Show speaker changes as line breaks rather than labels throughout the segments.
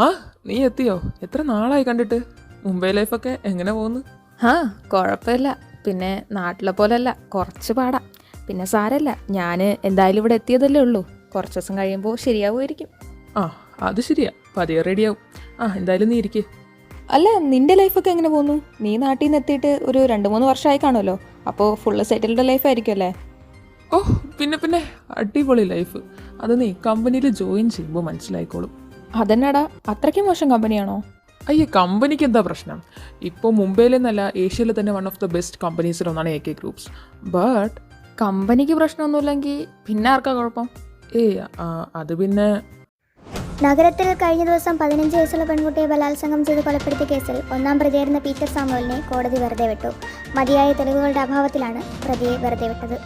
ആ നീ എത്തിയോ? എത്ര നാളായി കണ്ടിട്ട്. മുംബൈ ലൈഫൊക്കെ എങ്ങനെ പോകുന്നു?
ആ കുഴപ്പമില്ല. പിന്നെ നാട്ടിലെ പോലെയല്ല, കുറച്ച് പാടാം. പിന്നെ സാരല്ല, ഞാൻ എന്തായാലും ഇവിടെ എത്തിയതല്ലേ ഉള്ളൂ. കുറച്ച് ദിവസം കഴിയുമ്പോൾ ശരിയാവുമായിരിക്കും.
ആ അത് ശരിയാ, പതിയെ റെഡിയാവും. എന്തായാലും നീ ഇരിക്കേ.
അല്ല, നിന്റെ ലൈഫൊക്കെ എങ്ങനെ പോകുന്നു? നീ നാട്ടിൽ നിന്ന് എത്തിയിട്ട് ഒരു 2-3 വർഷമായി കാണുമല്ലോ. അപ്പോൾ ഫുള്ള് സെറ്റിൽഡ് ലൈഫായിരിക്കും അല്ലേ?
ഓ പിന്നെ അടിപൊളി ലൈഫ്. അത് നീ കമ്പനിയിൽ ജോയിൻ ചെയ്യുമ്പോൾ മനസ്സിലായിക്കോളും.
അതെന്നാടാ, അത്രയ്ക്ക് മോശം കമ്പനിയാണോ?
അയ്യേ, കമ്പനിക്ക് എന്താ പ്രശ്നം? ഇപ്പോൾ മുംബൈയിലെന്നല്ല, ഏഷ്യയിലെ തന്നെ വൺ ഓഫ് ദ ബെസ്റ്റ് കമ്പനീസിലൊന്നാണ് AK ഗ്രൂപ്പ്സ്. ബട്ട്
കമ്പനിക്ക് പ്രശ്നമൊന്നുമില്ലെങ്കിൽ പിന്നെ ആർക്കാ കുഴപ്പം?
അത് പിന്നെ
നഗരത്തിൽ കഴിഞ്ഞ ദിവസം 15 വയസ്സുള്ള പെൺകുട്ടിയെ ബലാത്സംഗം ചെയ്ത് കൊലപ്പെടുത്തിയ കേസിൽ 1-ാം പ്രതിയായിരുന്ന പീറ്റർ സാമുവലിനെ കോടതി വെറുതെ വിട്ടു. മതിയായ തെളിവുകളുടെ അഭാവത്തിലാണ് പ്രതിയെ വെറുതെ വിട്ടത്.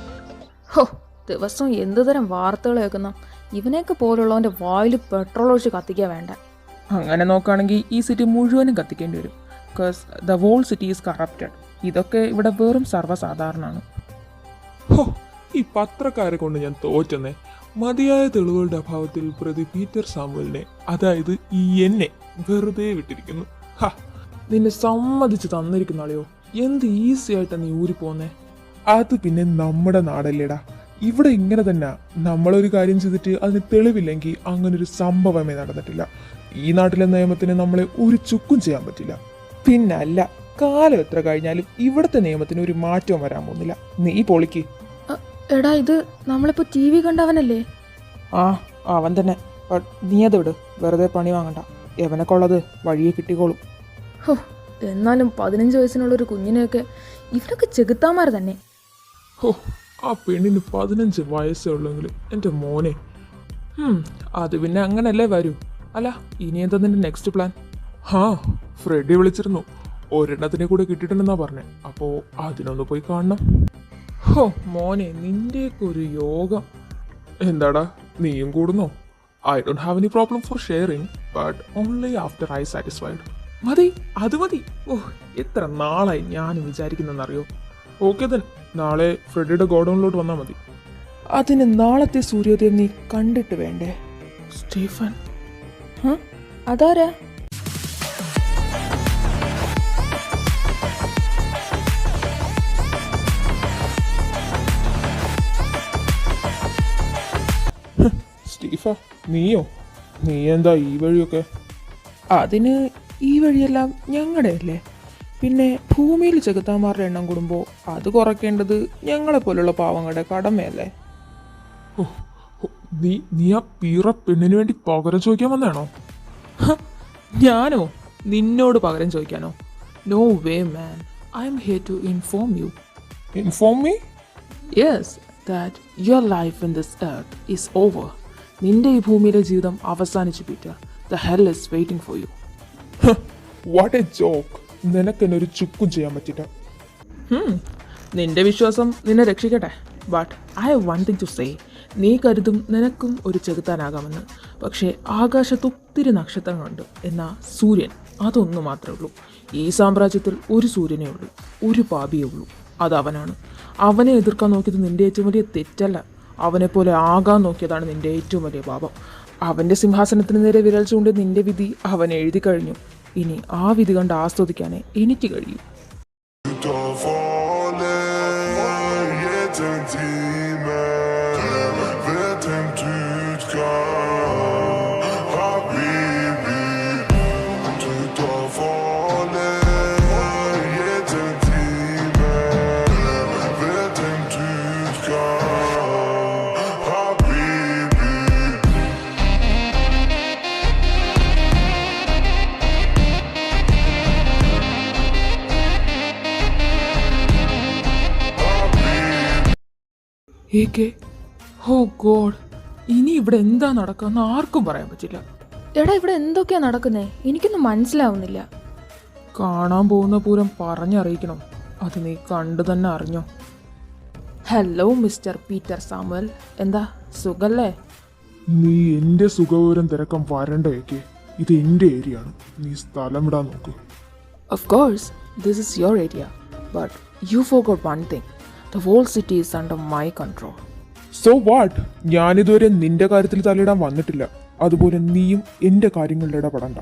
ഹോ, ദിവസം എന്തുതരം വാർത്തകൾ കേൾക്കുന്ന. ഇവനെയൊക്കെ പോലുള്ളവൻ്റെ വായിൽ പെട്രോൾ ഒഴിച്ച് കത്തിക്കാൻ വേണ്ട.
അങ്ങനെ നോക്കുകയാണെങ്കിൽ ഈ സിറ്റി മുഴുവനും കത്തിക്കേണ്ടി വരും. Because the whole city is corrupted. ഇതൊക്കെ ഇവിടെ വെറും സർവ്വസാധാരണമാണ്.
ഹോ, ഈ പത്രക്കാരെ കൊണ്ട് ഞാൻ തോറ്റെന്നേ. മതിയായ തെളിവുകളുടെ അഭാവത്തിൽ പ്രതി പീറ്റർ സാമുവലിനെ, അതായത് എന്നെ വെറുതെ വിട്ടിരിക്കുന്നു.
നിന്നെ സമ്മതിച്ച് തന്നിരിക്കുന്ന ആളെയോ എന്ത് ഈസി ആയിട്ടാ നീ ഊരി പോന്നേ.
അത് പിന്നെ നമ്മുടെ നാടല്ലേടാ. ഇവിടെ ഇങ്ങനെ തന്നെ. നമ്മളൊരു കാര്യം ചെയ്തിട്ട് അതിന് തെളിവില്ലെങ്കിൽ അങ്ങനൊരു സംഭവമേ നടന്നിട്ടില്ല. ഈ നാട്ടിലെ നിയമത്തിന് നമ്മളെ ഒരു ചുക്കും ചെയ്യാൻ പറ്റില്ല.
പിന്നല്ല, കാലം എത്ര കഴിഞ്ഞാലും ഇവിടുത്തെ നിയമത്തിന് ഒരു മാറ്റവും വരാൻ പോകുന്നില്ല. നീ പൊളിക്ക്.
എടാ, ഇത് നമ്മളിപ്പോൾ TV കണ്ടവനല്ലേ?
അവൻ തന്നെ. ബട്ട് നീ അത് വിട്, വെറുതെ പണി വാങ്ങണ്ട. എവനൊക്കെ ഉള്ളത് വഴിയെ കിട്ടിക്കോളും.
ഹോ, എന്നാലും 15 വയസ്സിനുള്ളൊരു കുഞ്ഞിനെയൊക്കെ ഇവരൊക്കെ ചെകുത്താമാർ തന്നെ.
ഹോ, ആ പെണ്ണിന് 15 വയസ്സേ ഉള്ളെങ്കിൽ എൻ്റെ മോനെ.
അത് പിന്നെ അങ്ങനല്ലേ വരൂ. അല്ല, ഇനി എന്താ നിന്റെ നെക്സ്റ്റ് പ്ലാൻ?
ഫ്രെഡി വിളിച്ചിരുന്നു. ഒരെണ്ണത്തിനെ കൂടെ കിട്ടിയിട്ടുണ്ടെന്നാ പറഞ്ഞേ. അപ്പോൾ അതിനൊന്ന് പോയി കാണണം.
ഹോ മോനെ, നിന്റെയൊക്കെ ഒരു യോഗം.
എന്താടാ, നീയും കൂടുന്നോ? I don't have any problem for sharing, but only after I satisfied.
മതി, അത് മതി. എത്ര നാളായി ഞാൻ വിചാരിക്കുന്നെന്നറിയോ.
ഓക്കെ ദെൻ, നാളെ ഫ്രെഡിയുടെ ഗോഡൗണിലോട്ട് വന്നാൽ മതി.
അതിന് നാളത്തെ സൂര്യോദയം നീ കണ്ടിട്ട് വേണ്ടേ? സ്റ്റീഫൻ.
അതാരാ?
സ്റ്റീഫ, നീയോ? നീ എന്താ ഈ വഴിയൊക്കെ?
അതിന് ഈ വഴിയെല്ലാം ഞങ്ങളുടെ അല്ലേ. പിന്നെ ഭൂമിയിൽ ചെകുത്താന്മാരുടെ എണ്ണം കൂടുമ്പോൾ അത് കുറയ്ക്കേണ്ടത് ഞങ്ങളെപ്പോലുള്ള പാവങ്ങളുടെ കടമയല്ലേ.
നീ ആ പീറ പെണ്ണിന് വേണ്ടി പകരം ചോദിക്കാൻ വന്നാണോ?
ഞാനോ? നിന്നോട് പകരം ചോദിക്കാനോ? No way man. I am here to inform you.
Inform me?
Yes, that your life in this earth is over. നിന്റെ ഈ ഭൂമിയിലെ ജീവിതം അവസാനിച്ചു Peter. The hell is waiting for you.
What a joke. നിനക്കെന്നെ ഒരു ചുക്കും ചെയ്യാൻ പറ്റില്ല.
നിന്റെ വിശ്വാസം നിന്നെ രക്ഷിക്കട്ടെ. But I have one thing to say. നീ കരുതും നിനക്കും ഒരു ചെകുത്താനാകാമെന്ന്. പക്ഷേ ആകാശത്ത് ഒത്തിരി നക്ഷത്രങ്ങളുണ്ട്. എന്നാൽ സൂര്യൻ, അതൊന്നു മാത്രമേ ഉള്ളൂ. ഈ സാമ്രാജ്യത്തിൽ ഒരു സൂര്യനേ ഉള്ളൂ, ഒരു പാപിയേ ഉള്ളൂ. അതവനാണ്. അവനെ എതിർക്കാൻ നോക്കിയത് നിന്റെ ഏറ്റവും വലിയ തെറ്റല്ല. അവനെപ്പോലെ ആകാൻ നോക്കിയതാണ് നിന്റെ ഏറ്റവും വലിയ പാപം. അവൻ്റെ സിംഹാസനത്തിന് നേരെ വിരൽ ചൂണ്ടി നിന്റെ വിധി അവൻ എഴുതി കഴിഞ്ഞു. ഇനി ആ വിധി കണ്ട് ആസ്വദിക്കാനേ എനിക്ക് കഴിയൂ. ഓ ഗോഡ്, ഇനി ഇവിടെ എന്താ നടക്കാന്ന് ആർക്കും പറയാൻ പറ്റില്ല.
എടാ ഇവിടെ എന്തൊക്കെയാ നടക്കുന്നേ? എനിക്കൊന്നും മനസ്സിലാവുന്നില്ല.
കാണാൻ പോകുന്ന പൂരം പറഞ്ഞറിയിക്കണം. അത് നീ കണ്ടു തന്നെ അറിഞ്ഞോ? ഹലോ മിസ്റ്റർ പീറ്റർ സാമുവൽ, എന്താ സുഖല്ലേ?
നീ എന്റെ സുഖവിവരം തിരക്കാൻ വരണ്ടേക്ക്. ഇത് എന്റെ ഏരിയ ആണ്. നീ സ്ഥലം വിടാൻ നോക്ക്.
Of course, this is your area, but you forgot one thing. The whole city is under my control.
So what? ഞാനിതുവരെ നിന്റെ കാര്യത്തിൽ തലയിടാൻ വന്നിട്ടില്ല. അതുപോലെ നീയും എന്റെ കാര്യങ്ങളിൽ ഇടപെടണ്ട.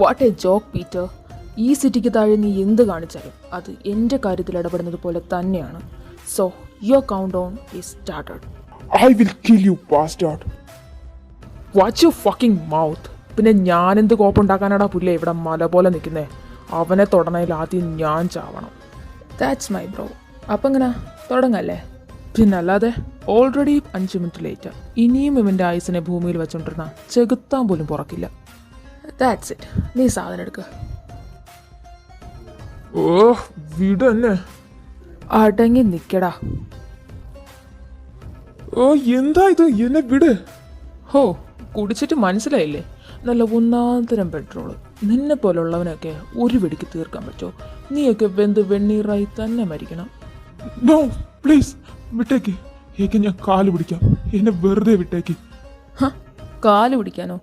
What a joke, Peter. ഈ സിറ്റിക്ക് താഴെ നീ എന്ത് കാണിച്ചാലും അത് എൻ്റെ കാര്യത്തിൽ ഇടപെടുന്നത് പോലെ തന്നെയാണ്. So, your countdown is started.
I will kill you, bastard.
Watch your fucking mouth. പിന്നെ ഞാനെന്ത് കോപ്പുണ്ടാക്കാനാടാ പുല്ലേ ഇവിടെ മല പോലെ നിൽക്കുന്നേ? അവനെ തൊടണയിൽ ആദ്യം ഞാൻ ചാവണം. That's my bro. അപ്പം എങ്ങനെ തുടങ്ങല്ലേ? പിന്നല്ലാതെ ഓൾറെഡി 5 മിനിറ്റ് ലേറ്റ്. ഇനിയും ഇവൻ്റെ ആയുസിനെ ഭൂമിയിൽ വെച്ചോണ്ടിരുന്ന ചെകുത്താൻ പോലും പുറക്കില്ല. That's it. നീ സാധനം എടുക്ക.
ഓ വിടന്നെ.
അടങ്ങി നിക്കടാ.
ഓ എന്താ ഇത്? എന്നെ വിട്.
ഹോ, കുടിച്ചിട്ട് മനസ്സിലായില്ലേ? നല്ല ഒന്നാന്തരം പെട്രോള്. നിന്നെ പോലുള്ളവനൊക്കെ ഒരു വെടിക്ക് തീർക്കാൻ പറ്റുമോ? നീയൊക്കെ വെന്ത് വെണ്ണീറായി തന്നെ മരിക്കണം.
നോ പ്ലീസ് വിട്ടേക്ക്. ഏക്ക് ഞാൻ കാല് പിടിക്കാം. എന്നെ വെറുതെ വിട്ടേക്ക്.
കാല് പിടിക്കാനോ?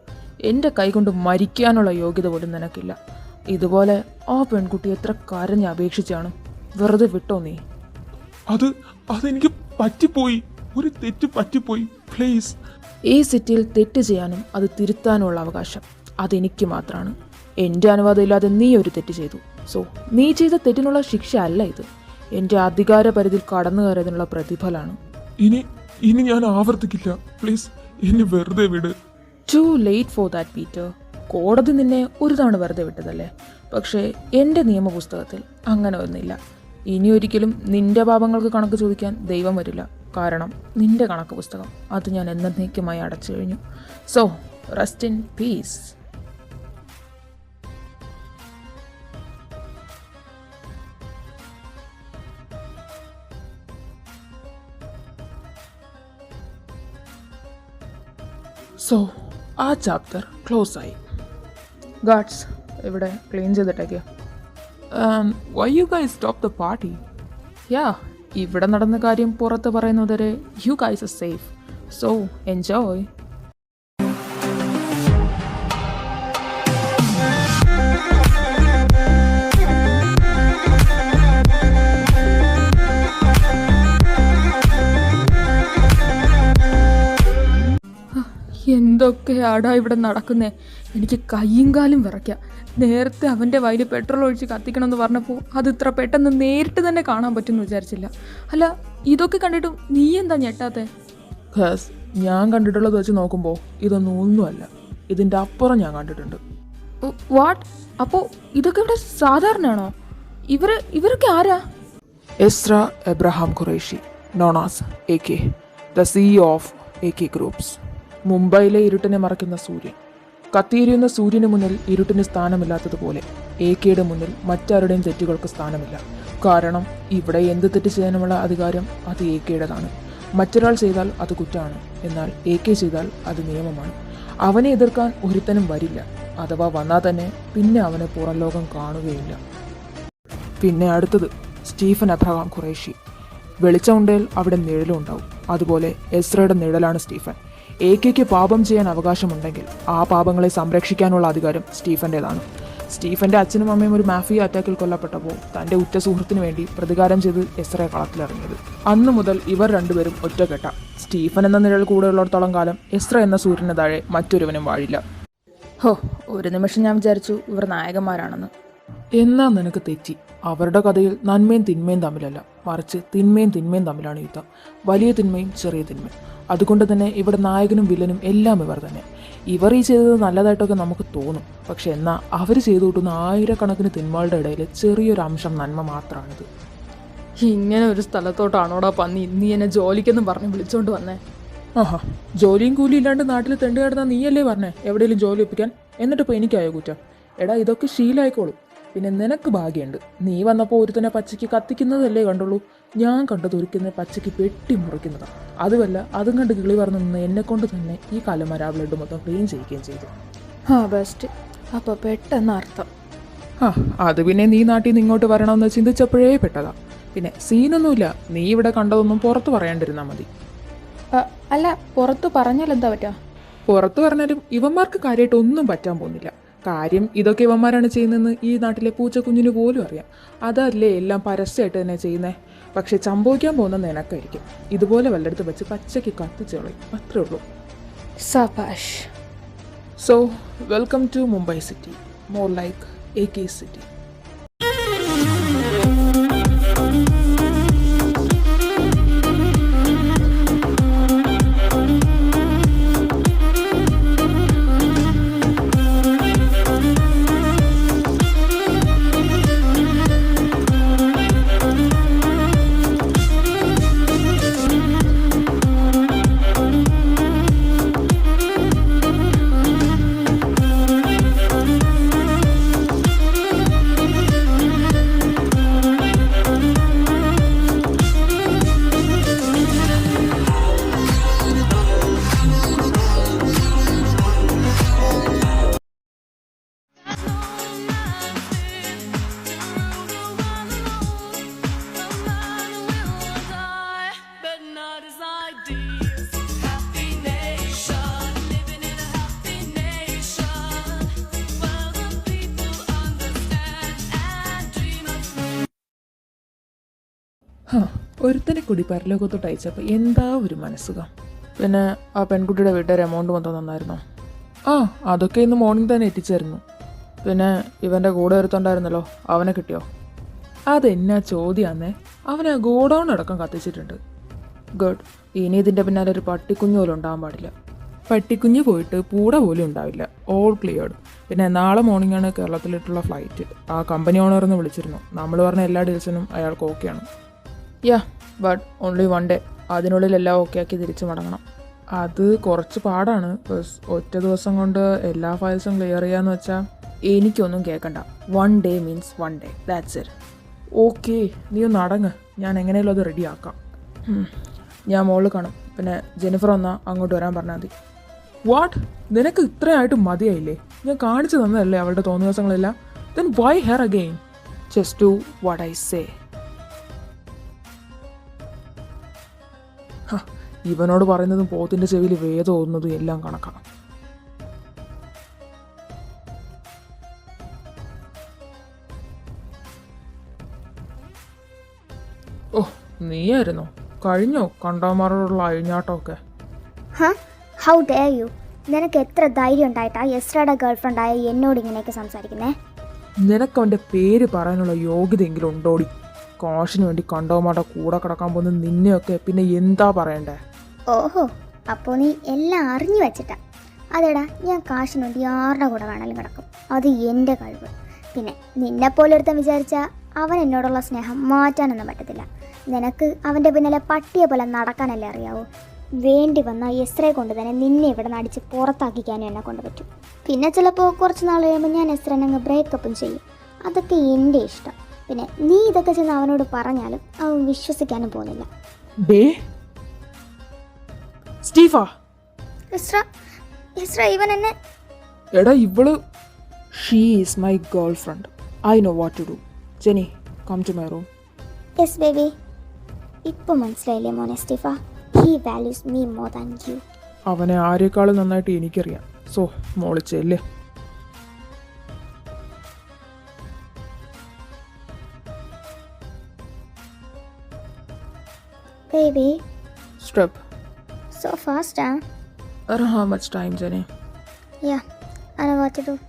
എൻ്റെ കൈ കൊണ്ട് മരിക്കാനുള്ള യോഗ്യത പോലും നിനക്കില്ല. ഇതുപോലെ ആ പെൺകുട്ടി എത്ര കരഞ്ഞ് അപേക്ഷിച്ചാണ്. വെറുതെ വിട്ടോ നീ?
അതെനിക്ക് പറ്റിപ്പോയി. ഒരു തെറ്റ് പറ്റിപ്പോയി. പ്ലീസ്.
ഈ സിറ്റിയിൽ തെറ്റ് ചെയ്യാനും അത് തിരുത്താനുള്ള അവകാശം അതെനിക്ക് മാത്രമാണ്. എൻ്റെ അനുവാദം ഇല്ലാതെ നീ ഒരു തെറ്റ് ചെയ്തു. സോ നീ ചെയ്ത തെറ്റിനുള്ള ശിക്ഷ അല്ല ഇത്. എൻ്റെ അധികാര പരിധിയിൽ കടന്നു കയറിയതിനുള്ള പ്രതിഫലമാണ്.
ഇനി ഞാൻ ആവർത്തിക്കില്ല. പ്ലീസ് എന്നെ വെറുതെ വിട്.
To late for that Peter. കോടതി നിന്നെ ഒരു തവണ വെറുതെ വിട്ടതല്ലേ? പക്ഷേ എൻ്റെ നിയമപുസ്തകത്തിൽ അങ്ങനെ ഒന്നില്ല. ഇനി ഒരിക്കലും നിന്റെ പാപങ്ങൾക്ക് കണക്ക് ചോദിക്കാൻ ദൈവം വരില്ല. കാരണം നിന്റെ കണക്ക് പുസ്തകം അത് ഞാൻ എന്നേക്കുമായി അടച്ചു കഴിഞ്ഞു. So rest in peace. So ആ ചാപ്റ്റർ ക്ലോസ് ആയി. ഗാർഡ്സ് ഇവിടെ ക്ലീൻ ചെയ്തിട്ടേക്ക്. Why you guys stop the party? Yeah, ഇവിടെ നടന്ന കാര്യം പുറത്ത് പറയുന്നതുവരെ you guys are safe. So enjoy. എന്തൊക്കെയാടാ ഇവിടെ നടക്കുന്നേ? എനിക്ക് കയ്യും കാലും വിറയ്ക്കാം. നേരത്തെ അവൻ്റെ വയലിൽ പെട്രോൾ ഒഴിച്ച് കത്തിക്കണമെന്ന് പറഞ്ഞപ്പോൾ അത് ഇത്ര പെട്ടെന്ന് നേരിട്ട് തന്നെ കാണാൻ പറ്റുമെന്ന് വിചാരിച്ചില്ല. അല്ല, ഇതൊക്കെ കണ്ടിട്ടും നീ എന്താ ഞെട്ടാത്തെ? ഞാൻ കണ്ടിട്ടുള്ളത് വെച്ച് നോക്കുമ്പോൾ ഇതൊന്നും ഒന്നുമല്ല. ഇതിൻ്റെ അപ്പുറം ഞാൻ കണ്ടിട്ടുണ്ട്. വാട്ട്? അപ്പോൾ ഇതൊക്കെ ഇവിടെ സാധാരണയാണോ? ഇവരൊക്കെ ആരാ? Ezra Abraham Qureshi, known as AK, the CEO of AK groups. മുംബൈയിലെ ഇരുട്ടിനെ മറയ്ക്കുന്ന സൂര്യൻ. കത്തിയിരിയുന്ന സൂര്യന് മുന്നിൽ ഇരുട്ടിന് സ്ഥാനമില്ലാത്തതുപോലെ AKയുടെ മുന്നിൽ മറ്റാരുടെയും തെറ്റുകൾക്ക് സ്ഥാനമില്ല. കാരണം ഇവിടെ എന്ത് തെറ്റ് ചെയ്യാനുമുള്ള അധികാരം അത് AKയുടേതാണ്. മറ്റൊരാൾ ചെയ്താൽ അത് കുറ്റമാണ്, എന്നാൽ AK ചെയ്താൽ അത് നിയമമാണ്. അവനെ എതിർക്കാൻ ഒരുത്തനും വരില്ല. അഥവാ വന്നാൽ തന്നെ പിന്നെ അവനെ പുറം ലോകം കാണുകയില്ല. പിന്നെ അടുത്തത് സ്റ്റീഫൻ എബ്രഹാം ഖുറേഷി. വെളിച്ചമുണ്ടേൽ അവിടെ നിഴലും ഉണ്ടാവും. അതുപോലെ എസ്രയുടെ നിഴലാണ് സ്റ്റീഫൻ. AKയ്ക്ക് പാപം ചെയ്യാൻ അവകാശമുണ്ടെങ്കിൽ ആ പാപങ്ങളെ സംരക്ഷിക്കാനുള്ള അധികാരം സ്റ്റീഫൻ്റേതാണ്. സ്റ്റീഫൻ്റെ അച്ഛനും അമ്മയും ഒരു മാഫിയ അറ്റാക്കിൽ കൊല്ലപ്പെട്ടപ്പോൾ തൻ്റെ ഉറ്റ സുഹൃത്തിന് വേണ്ടി പ്രതികാരം ചെയ്ത് എസ്രയെ കളത്തിലിറങ്ങിയത്. അന്നു മുതൽ ഇവർ രണ്ടുപേരും ഒറ്റക്കെട്ട. സ്റ്റീഫൻ എന്ന നിഴൽ കൂടെയുള്ളിടത്തോളം കാലം എസ്ര എന്ന സൂര്യന് താഴെ മറ്റൊരുവനും വാഴില്ല.
ഹോ, ഒരു നിമിഷം ഞാൻ വിചാരിച്ചു ഇവർ നായകന്മാരാണെന്ന്.
എന്നാ നിനക്ക് തെറ്റി. അവരുടെ കഥയിൽ നന്മയും തിന്മയും തമ്മിലല്ല, മറിച്ച് തിന്മയും തമ്മിലാണ് യുദ്ധം. വലിയ തിന്മയും ചെറിയ തിന്മയും. അതുകൊണ്ട് തന്നെ ഇവിടെ നായകനും വില്ലനും എല്ലാം ഇവർ തന്നെ. ഇവർ ഈ ചെയ്തത് നല്ലതായിട്ടൊക്കെ നമുക്ക് തോന്നും. പക്ഷെ എന്നാൽ അവർ ചെയ്തു കൂട്ടുന്ന ആയിരക്കണക്കിന് തിന്മകളുടെ ഇടയിൽ ചെറിയൊരു അംശം നന്മ മാത്രമാണിത്.
ഇങ്ങനെ ഒരു സ്ഥലത്തോട്ടാണോടാ പന്നി നീ എന്നെ ജോലിക്കെന്നും പറഞ്ഞ് വിളിച്ചോണ്ട് വന്നേ?
ആഹാ, ജോലിയും കൂലിയും ഇല്ലാണ്ട് നാട്ടിൽ തെണ്ട് കിടന്നാൽ നീയല്ലേ പറഞ്ഞേ എവിടെയെങ്കിലും ജോലി ഒപ്പിക്കാൻ? എന്നിട്ടിപ്പോൾ എനിക്കായോ കുറ്റം? എടാ, ഇതൊക്കെ ശീലമായിക്കോളും. പിന്നെ നിനക്ക് ഭാഗ്യമുണ്ട്. നീ വന്നപ്പോൾ ഒരുത്തനെ പച്ചയ്ക്ക് കത്തിക്കുന്നതല്ലേ കണ്ടുള്ളൂ. ഞാൻ കണ്ടത് ഒരുക്കുന്ന പച്ചയ്ക്ക് വെട്ടി മുറിക്കുന്നതാണ്. അതുമല്ല, അതും കണ്ട് കിളി പറഞ്ഞു നിന്ന് എന്നെക്കൊണ്ട് തന്നെ ഈ കലമര ബ്ലഡ് മൊത്തം ക്ലീൻ ചെയ്യുകയും ചെയ്തു.
ബെസ്റ്റ്. അപ്പോൾ പെട്ടെന്ന് അർത്ഥം.
അത് പിന്നെ നീ നാട്ടിൽ നിന്ന് ഇങ്ങോട്ട് വരണമെന്ന് ചിന്തിച്ചപ്പോഴേ പെട്ടതാ. പിന്നെ സീനൊന്നുമില്ല. നീ ഇവിടെ കണ്ടതൊന്നും പുറത്ത് പറയാണ്ടിരുന്നാൽ മതി.
അല്ല, പുറത്ത് പറഞ്ഞാൽ എന്താ പറ്റുക?
പുറത്ത് പറഞ്ഞാലും ഇവന്മാർക്ക് കാര്യമായിട്ട് ഒന്നും പറ്റാൻ പോകുന്നില്ല. കാര്യം ഇതൊക്കെ ഇവന്മാരാണ് ചെയ്യുന്നതെന്ന് ഈ നാട്ടിലെ പൂച്ചക്കുഞ്ഞിന് പോലും അറിയാം. അതല്ലേ എല്ലാം പരസ്യമായിട്ട് തന്നെ ചെയ്യുന്നേ. പക്ഷെ സംഭവിക്കാൻ പോകുന്ന നിനക്കായിരിക്കും. ഇതുപോലെ വല്ലയിടത്ത് വെച്ച് പച്ചയ്ക്ക് കത്തിച്ച് കളയും. അത്രേ ഉള്ളൂ.
സബാഷ്.
So welcome to Mumbai city, more like AK city. ഒരുത്തനെ കൂടി പരലോകത്തോട്ട് അയച്ചപ്പോൾ എന്താ ഒരു മനസ്സുഖം.
പിന്നെ ആ പെൺകുട്ടിയുടെ വീട്ടുകാർ എമൗണ്ട് മൊത്തം തന്നായിരുന്നോ?
അതൊക്കെ ഇന്ന് മോർണിംഗ് തന്നെ എത്തിച്ചായിരുന്നു.
പിന്നെ ഇവൻ്റെ കൂടെ ഒരുത്തുണ്ടായിരുന്നല്ലോ, അവനെ കിട്ടിയോ?
അതെന്നാ ചോദ്യാന്നേ. അവന് ഗോഡൗൺ അടക്കം കത്തിച്ചിട്ടുണ്ട്.
ഗുഡ്. ഇനി ഇതിൻ്റെ പിന്നാലെ ഒരു പട്ടിക്കുഞ്ഞു പോലും ഉണ്ടാകാൻ പാടില്ല.
പട്ടിക്കുഞ്ഞ് പോയിട്ട് പൂട പോലും ഉണ്ടാവില്ല. All cleared. പിന്നെ നാളെ മോർണിംഗാണ് കേരളത്തിലിട്ടുള്ള ഫ്ലൈറ്റ്. ആ കമ്പനി ഓണറിന്ന് വിളിച്ചിരുന്നു. നമ്മൾ പറഞ്ഞ എല്ലാ ഡീൽസിനും അയാൾക്ക് ഓക്കെയാണ്.
But only 1 day. അതിനുള്ളിൽ എല്ലാം ഓക്കെ ആക്കി തിരിച്ചു മടങ്ങണം.
അത് കുറച്ച് പാടാണ്. ഒറ്റ ദിവസം കൊണ്ട് എല്ലാ ഫയൽസും ക്ലിയർ ചെയ്യാന്ന് വെച്ചാൽ
എനിക്കൊന്നും കേൾക്കണ്ട. 1 day means 1 day. That's it.
Okay, നീ ഒന്ന് അടങ്ങ്. ഞാൻ എങ്ങനെയല്ലോ അത് റെഡിയാക്കാം.
ഞാൻ മോളിൽ കാണും. പിന്നെ ജെനിഫർ വന്നാൽ അങ്ങോട്ട് വരാൻ പറഞ്ഞാൽ മതി.
വാട്ട്? നിനക്ക് ഇത്രയായിട്ട് മതിയായില്ലേ? ഞാൻ കാണിച്ചു തന്നതല്ലേ അവളുടെ തോന്നിയ. Then why her again?
Just do what I say.
ഇവനോട് പറയുന്നതും പോത്തിൻ്റെ ചെവിയിൽ വേദം ഓതുന്നതും എല്ലാം കണക്കാണ്. നീയായിരുന്നോ? കഴിഞ്ഞോ കണ്ടവന്മാരോടുള്ള അഴിഞ്ഞാട്ടമൊക്കെ?
How dare you? നിനക്ക് എത്ര ധൈര്യം ഉണ്ടായിട്ടാ എസ്രയുടെ ഗേൾഫ്രണ്ടായ എന്നോട് ഇങ്ങനെയൊക്കെ സംസാരിക്കുന്നേ?
നിനക്ക് അവൻ്റെ പേര് പറയാനുള്ള യോഗ്യതയെങ്കിലും ഉണ്ടോടി? കാശിന് വേണ്ടി കണ്ടവന്മാരുടെ കൂടെ കിടക്കാൻ പോകുന്ന നിന്നെയൊക്കെ പിന്നെ എന്താ പറയണ്ടേ?
ഓഹോ, അപ്പോൾ നീ എല്ലാം അറിഞ്ഞു വെച്ചിട്ടാ. അതെടാ, ഞാൻ കാശിന് വേണ്ടി ആരുടെ കൂടെ വേണമെങ്കിലും കിടക്കും. അത് എൻ്റെ കഴിവ്. പിന്നെ നിന്നെപ്പോലൊരുത്തൻ വിചാരിച്ചാൽ അവൻ എന്നോടുള്ള സ്നേഹം മാറ്റാനൊന്നും പറ്റത്തില്ല. നിനക്ക് അവൻ്റെ പിന്നാലെ പട്ടിയെ പോലെ നടക്കാനല്ലേ അറിയാവൂ. വേണ്ടി വന്ന എസ്രയെ കൊണ്ട് തന്നെ നിന്നെ ഇവിടെ നിന്ന് അടിച്ച് പുറത്താക്കിക്കാനും എന്നെ കൊണ്ട് പറ്റും. പിന്നെ ചിലപ്പോൾ കുറച്ച് നാൾ കഴിയുമ്പോൾ ഞാൻ എസ്രനെ അങ്ങ് ബ്രേക്കപ്പും ചെയ്യും. അതൊക്കെ എൻ്റെ ഇഷ്ടം. പിന്നെ നീ ഇതൊക്കെ ചെന്ന് അവനോട് പറഞ്ഞാലും അവൻ വിശ്വസിക്കാനും പോകുന്നില്ല.
സ്റ്റീഫാ,
എസ്ര ഇവൻ എന്നെ...
എടാ ഇവള്...
She is my girlfriend. I know what to do. Jenny, come to my room.
Yes baby. ഇപ്പോൾ മനസ്സിലായില്ലേ മോനെ സ്റ്റീഫ? He values me more than you.
അവനെ ആരെക്കാളും നന്നായിട്ട് എനിക്കറിയാം. സോ മോളിച്ചല്ലേ.
Baby.
Strip.
So fast, huh?
I don't have much time, Jenny.
Yeah, I know what to do.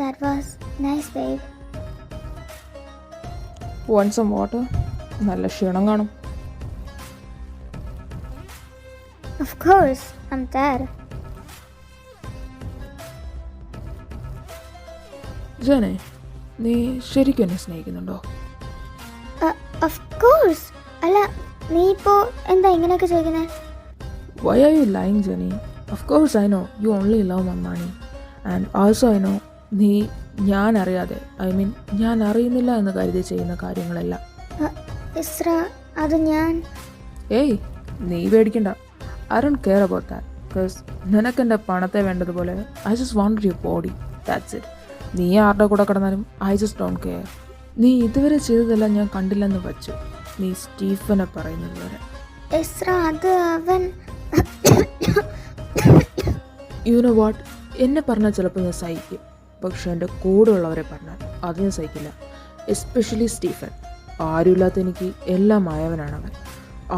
That was nice, babe.
Want some water? നല്ല ക്ഷീണം കാണും.
Of course, I'm tired.
ജനെ, നീ ശരിക്കും എന്നെ സ്നേഹിക്കുന്നുണ്ടോ?
Of course. അല്ല, നീ ഇപ്പോൾ എന്താ ഇങ്ങനെയൊക്കെ ചോദിക്കുന്നത്?
Why are you lying, Jenny? Of course I know you only love my money. And also I know നീ ഞാൻ അറിയാതെ ഞാൻ അറിയുന്നില്ല എന്ന് കരുതി ചെയ്യുന്ന കാര്യങ്ങളെല്ലാം.
ഇസ്ര, അത് ഞാൻ...
ഏയ്, നീ പേടിക്കണ്ട. I don't care about that. Because നിനക്കെൻ്റെ പണത്തെ വേണ്ടതുപോലെ I just want your body. That's it. നീ ആരുടെ കൂടെ കിടന്നാലും I just don't care. നീ ഇതുവരെ ചെയ്തതെല്ലാം ഞാൻ കണ്ടില്ലെന്ന് വച്ചു. നീ സ്റ്റീഫനെ പറയുന്നത് വരെ.
ഇസ്ര, അത് അവൻ...
You know what? എന്നെ പറഞ്ഞാൽ ചിലപ്പോൾ ഞാൻ സഹിക്കും. പക്ഷെ എൻ്റെ കൂടെയുള്ളവരെ പറഞ്ഞാൽ അത് ഞാൻ സഹിക്കില്ല. Especially Stephen. ആരുമില്ലാത്ത എനിക്ക് എല്ലാം ആയവനാണ് അവൻ.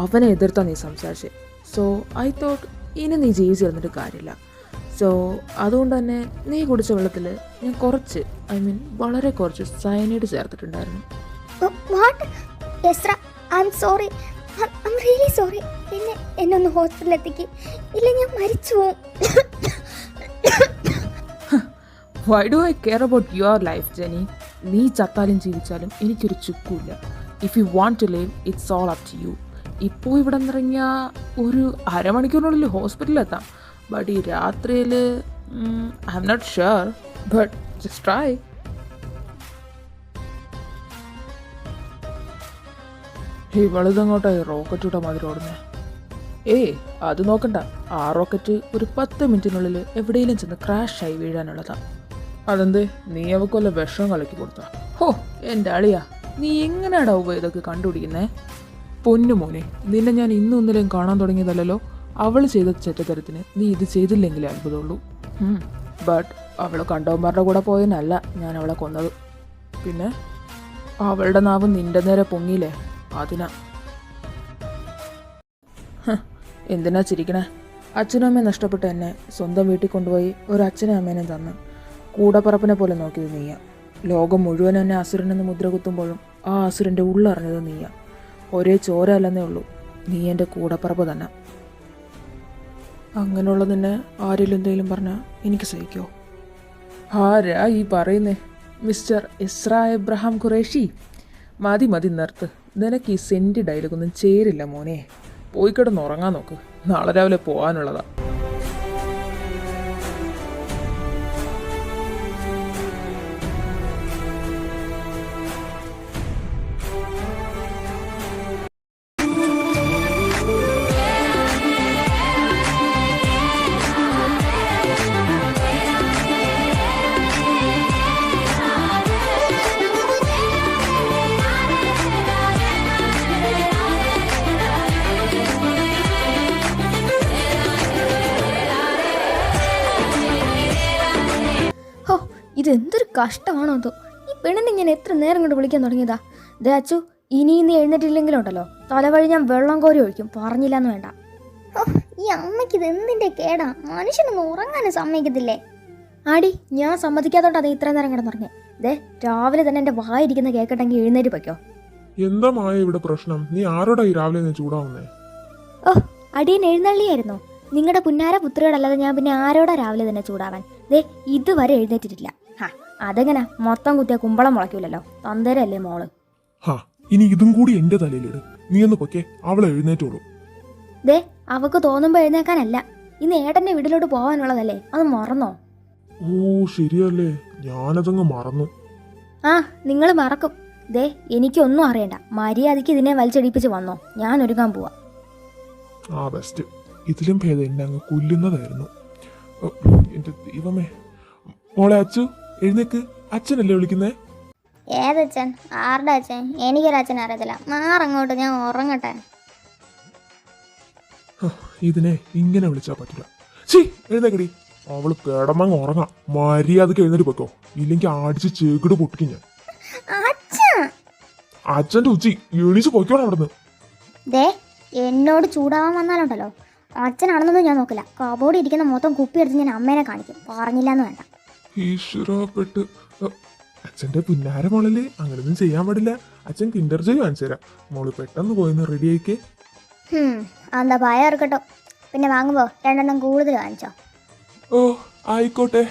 അവനെ എതിർത്താൽ നീ സംസാരിച്ചേ. സോ ഐ തോട്ട് ഇനി നീ ജീവിച്ചിരുന്നിട്ട് കാര്യമില്ല. സോ അതുകൊണ്ട് തന്നെ നീ കുടിച്ച വെള്ളത്തിൽ ഞാൻ കുറച്ച് വളരെ കുറച്ച് സയനൈഡ് ചേർത്തിട്ടുണ്ടായിരുന്നു.
What? Isra, I am sorry. I am really sorry. എന്നെ ഒന്ന് ഹോസ്പിറ്റലിൽ എത്തിക്ക്. ഇല്ല, ഞാൻ മരിച്ചു പോവും.
Why do I care about your life, Jenny? നീ ചത്താലും ജീവിച്ചാലും എനിക്കൊരു ചുക്കുമില്ല. If you want to live, it's all up to you. ഇപ്പോൾ ഇവിടെ നിന്നിറങ്ങിയാൽ ഒരു അരമണിക്കൂറിനുള്ളിൽ ഹോസ്പിറ്റലിലെത്താം. ബട്ട് ഈ രാത്രിയിൽ I am not sure. But just try. ഇവളിതങ്ങോട്ടായി റോക്കറ്റ് വിട്ട മാതിരി ഓടുന്നേ. ഏയ്, അത് നോക്കണ്ട. ആ റോക്കറ്റ് ഒരു 10 മിനിറ്റിനുള്ളിൽ എവിടെയെങ്കിലും ചെന്ന് ക്രാഷായി വീഴാനുള്ളതാണ്. അതെന്ത്, നീ അവക്കൊല്ല വിഷം കലക്കി കൊടുത്താ? ഹോ, എൻ്റെ അളിയാ, നീ എങ്ങനെയാടാ ഇതൊക്കെ കണ്ടുപിടിക്കുന്നേ? പൊന്നു മോനെ, നിന്നെ ഞാൻ ഇന്നും ഇന്നലെയും കാണാൻ തുടങ്ങിയതല്ലോ. അവൾ ചെയ്ത ചെറ്റത്തരത്തിന് നീ ഇത് ചെയ്തില്ലെങ്കിലേ അത്ഭുതമുള്ളൂ. ബട്ട് അവൾ കണ്ടവന്മാരുടെ കൂടെ പോയതിനല്ല ഞാൻ അവളെ കൊന്നത്. പിന്നെ അവളുടെ നാവ് നിന്റെ നേരെ പൊങ്ങിയില്ലേ, അതിനാ. എന്തിനാ ചിരിക്കണേ? അച്ഛനും അമ്മയും നഷ്ടപ്പെട്ട എന്നെ സ്വന്തം വീട്ടിൽ കൊണ്ടുപോയി ഒരു അച്ഛനും അമ്മേനെയും തന്ന് കൂടപ്പറപ്പിനെ പോലെ നോക്കിയത് നീയാ. ലോകം മുഴുവൻ എന്നെ അസുരനെന്ന് മുദ്ര കുത്തുമ്പോഴും ആ അസുരൻ്റെ ഉള്ളറിഞ്ഞത് നീയാ. ഒരേ ചോര അല്ലെന്നേ ഉള്ളൂ, നീ എൻ്റെ കൂടപ്പറപ്പ് തന്നെ. അങ്ങനെയുള്ള നിന്നെ ആരെങ്കിലും എന്തെങ്കിലും പറഞ്ഞാൽ എനിക്ക് സഹിക്കോ? ആരാ ഈ പറയുന്നേ? Mister Isra Abraham Qureshi? മതി നിർത്ത്. നിനക്ക് ഈ സെൻറ്റ് ഡയലോഗൊന്നും ചേരില്ല മോനെ. പോയി കിടന്ന് ഉറങ്ങാൻ നോക്ക്. നാളെ രാവിലെ പോകാനുള്ളതാ.
ഇതെന്തൊരു കഷ്ടമാണോ എന്തോ. ഈ പെണ്ണിനെ ഞാൻ എത്ര നേരം കൊണ്ട് വിളിക്കാൻ തുടങ്ങിയതാ. ദേ അച്ചു, ഇനി നീ എഴുന്നേറ്റില്ലെങ്കിലും ഉണ്ടല്ലോ, തലവഴി ഞാൻ വെള്ളം കോരി ഒഴിക്കും. പറഞ്ഞില്ലെന്ന് വേണ്ട. ഈ അമ്മയ്ക്ക് ഇത് എന്തിൻ്റെ കേടാ? മനുഷ്യനൊന്നും ഉറങ്ങാനും സമ്മതിക്കത്തില്ലേ? ആടി, ഞാൻ സമ്മതിക്കാത്തോണ്ട് അത് ഇത്ര നേരം കിടന്നുറങ്ങി. ദേ, രാവിലെ തന്നെ എൻ്റെ വായിരിക്കുന്ന കേൾക്കട്ടെങ്കിൽ എഴുന്നേറ്റ് പൊയ്ക്കോ.
എന്താ മായ ഇവിടെ പ്രശ്നം? നീ ആരോടാ ഈ രാവിലെ നീ ചൂടാവുന്നേ?
അടിയൻ എഴുന്നള്ളിയായിരുന്നോ? നിങ്ങളുടെ പുന്നാര പുത്രിയോടല്ലാതെ ഞാൻ പിന്നെ ആരോടാ രാവിലെ തന്നെ ചൂടാവാൻ? ദേ, ഇതുവരെ എഴുന്നേറ്റിട്ടില്ല. അതെങ്ങനെ മൊത്തം കുത്തിയ കുമ്പളം മുളയ്ക്കൂലല്ലോ. തന്തേരല്ലേ മോള്.
ഇനി ഇതും കൂടി എന്റെ തലയിലിട്. നീ ഒന്ന് പൊക്കെ, അവളെ എഴുന്നേറ്റോളൂ.
ദേ, അവക്ക് തോന്നുമ്പോ എഴുന്നേക്കാനല്ല, ഇന്ന് ഏട്ടന്റെ വീട്ടിലോട്ട് പോകാനുള്ളതല്ലേ, അത് മറന്നോ?
ഓ ശരിയല്ലേ, ഞാനതങ്ങ് മറന്നു.
ആ നിങ്ങൾ മറക്കും. ദേ എനിക്കൊന്നും അറിയണ്ട, മര്യാദയ്ക്ക് ഇതിനെ വലിച്ചടിപ്പിച്ച് വന്നോ, ഞാൻ ഒരുങ്ങാൻ പോവാ.
ആ ബെസ്റ്റ്. ഇതിലും ഭേദം എന്നെ അങ്ങ് കൊല്ലുന്നതായിരുന്നു. ഓ, എൻ്റെ ദൈവമേ. മോളെ അച്ചു, എഴുന്നേക്ക്. അച്ഛനല്ലേ വിളിക്കുന്നേ?
ഏതച്ഛൻ? ആരുടെ അച്ഛൻ? എനിക്കൊരച്ഛൻ അറിയത്തില്ല. മാറങ്ങോട്ട്, ഞാൻ ഉറങ്ങട്ടെ.
ഹോ, ഇതിനെ ഇങ്ങനെ വിളിച്ചാൽ പറ്റില്ല. ശീ, എഴുന്നേക്കടി. അവള് കിടന്നങ്ങ് ഉറങ്ങാം. മര്യാദക്ക് എഴുന്നേറ്റ് വെക്കോ, ഇല്ലെങ്കിൽ അടിച്ച് ചേക്കിട് പൊട്ടിക്കും ഞാൻ. അച്ഛൻ്റെ ഉച്ചി എണീച്ച് പൊയ്ക്കോണം അവിടുന്ന്.
ദേ എന്നോട് ചൂടാവാൻ വന്നാലുണ്ടല്ലോ, അച്ഛനാണെന്നൊന്നും ഞാൻ നോക്കില്ല. കബോർഡിൽ ഇരിക്കുന്ന മൊത്തം കുപ്പി എടുത്ത് ഞാൻ അമ്മേനെ കാണിക്കും. പറഞ്ഞില്ലാന്ന് വേണ്ട.
ഈശ്വരപ്പെട്ട്. അച്ഛൻ്റെ പുന്നാര മോളല്ലേ, അങ്ങനെയൊന്നും ചെയ്യാൻ പാടില്ല. അച്ഛൻ കിൻഡർ ജോയ് കാണിച്ചു തരാം. മോള് പെട്ടെന്ന് പോയിന്ന് റെഡി ആയിക്കേ.
എന്താ ഭയം ഇറക്കട്ടോ. പിന്നെ വാങ്ങുമ്പോ 2 കൂടുതൽ വാങ്ങിച്ചോ.
ഓ ആയിക്കോട്ടെ.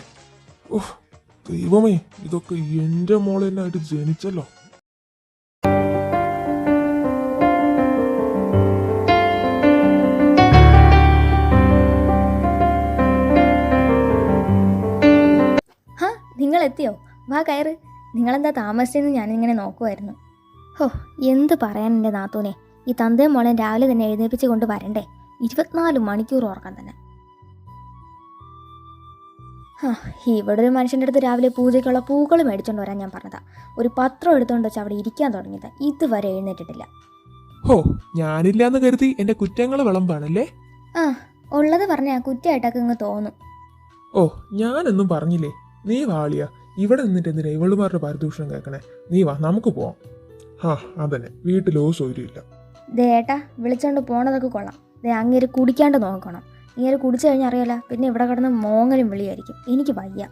ഓ ദൈവമേ, ഇതൊക്കെ എൻ്റെ മോളെ തന്നെ ആയിട്ട് ജനിച്ചല്ലോ.
നിങ്ങൾ എത്തിയോ? വാ കയറ്. നിങ്ങളെന്താ താമസിച്ചെന്ന് ഞാനിങ്ങനെ നോക്കുമായിരുന്നു. ഹോ, എന്ത് പറയാൻ എൻ്റെ നാത്തൂനെ. ഈ തന്തയും മോളെ രാവിലെ തന്നെ എഴുന്നേൽപ്പിച്ച് കൊണ്ട് വരണ്ടേ? 24 മണിക്കൂർ ഓർക്കാൻ തന്നെ. ഇവിടെ ഒരു മനുഷ്യൻ്റെ അടുത്ത് രാവിലെ പൂജയ്ക്കുള്ള പൂക്കൾ മേടിച്ചോണ്ട് വരാൻ ഞാൻ പറഞ്ഞതാ. ഒരു പത്രം എടുത്തുകൊണ്ട് വെച്ച് അവിടെ ഇരിക്കാൻ തുടങ്ങിയത്. ഇതുവരെ എഴുന്നേറ്റിട്ടില്ല.
ഹോ, ഞാനില്ലാന്ന് കരുതി എൻ്റെ കുറ്റങ്ങൾ വിളമ്പാണല്ലേ?
ഉള്ളത് പറഞ്ഞാൽ കുറ്റമായിട്ടൊക്കെ ഇങ്ങ് തോന്നും.
ഓ, ഞാനൊന്നും പറഞ്ഞില്ലേ. നീ വാളിയ, ഇവിടെ നിന്നിട്ട് എന്തിനാ ഇവളുമാരുടെ പാരിതോഷികം കേൾക്കണേ? നീ വാ, നമുക്ക് പോവാം. അതന്നെ, വീട്ടിലോ സൗകര്യമില്ല.
ദേ ഏട്ടാ, വിളിച്ചോണ്ട് പോണതൊക്കെ കൊള്ളാം. ദേ അങ്ങേര് കുടിക്കാണ്ട് നോക്കണം. ഇങ്ങനെ കുടിച്ചു കഴിഞ്ഞാൽ അറിയാലോ, പിന്നെ ഇവിടെ കിടന്ന് മോങ്ങലും വിളിയായിരിക്കും. എനിക്ക് വയ്യ.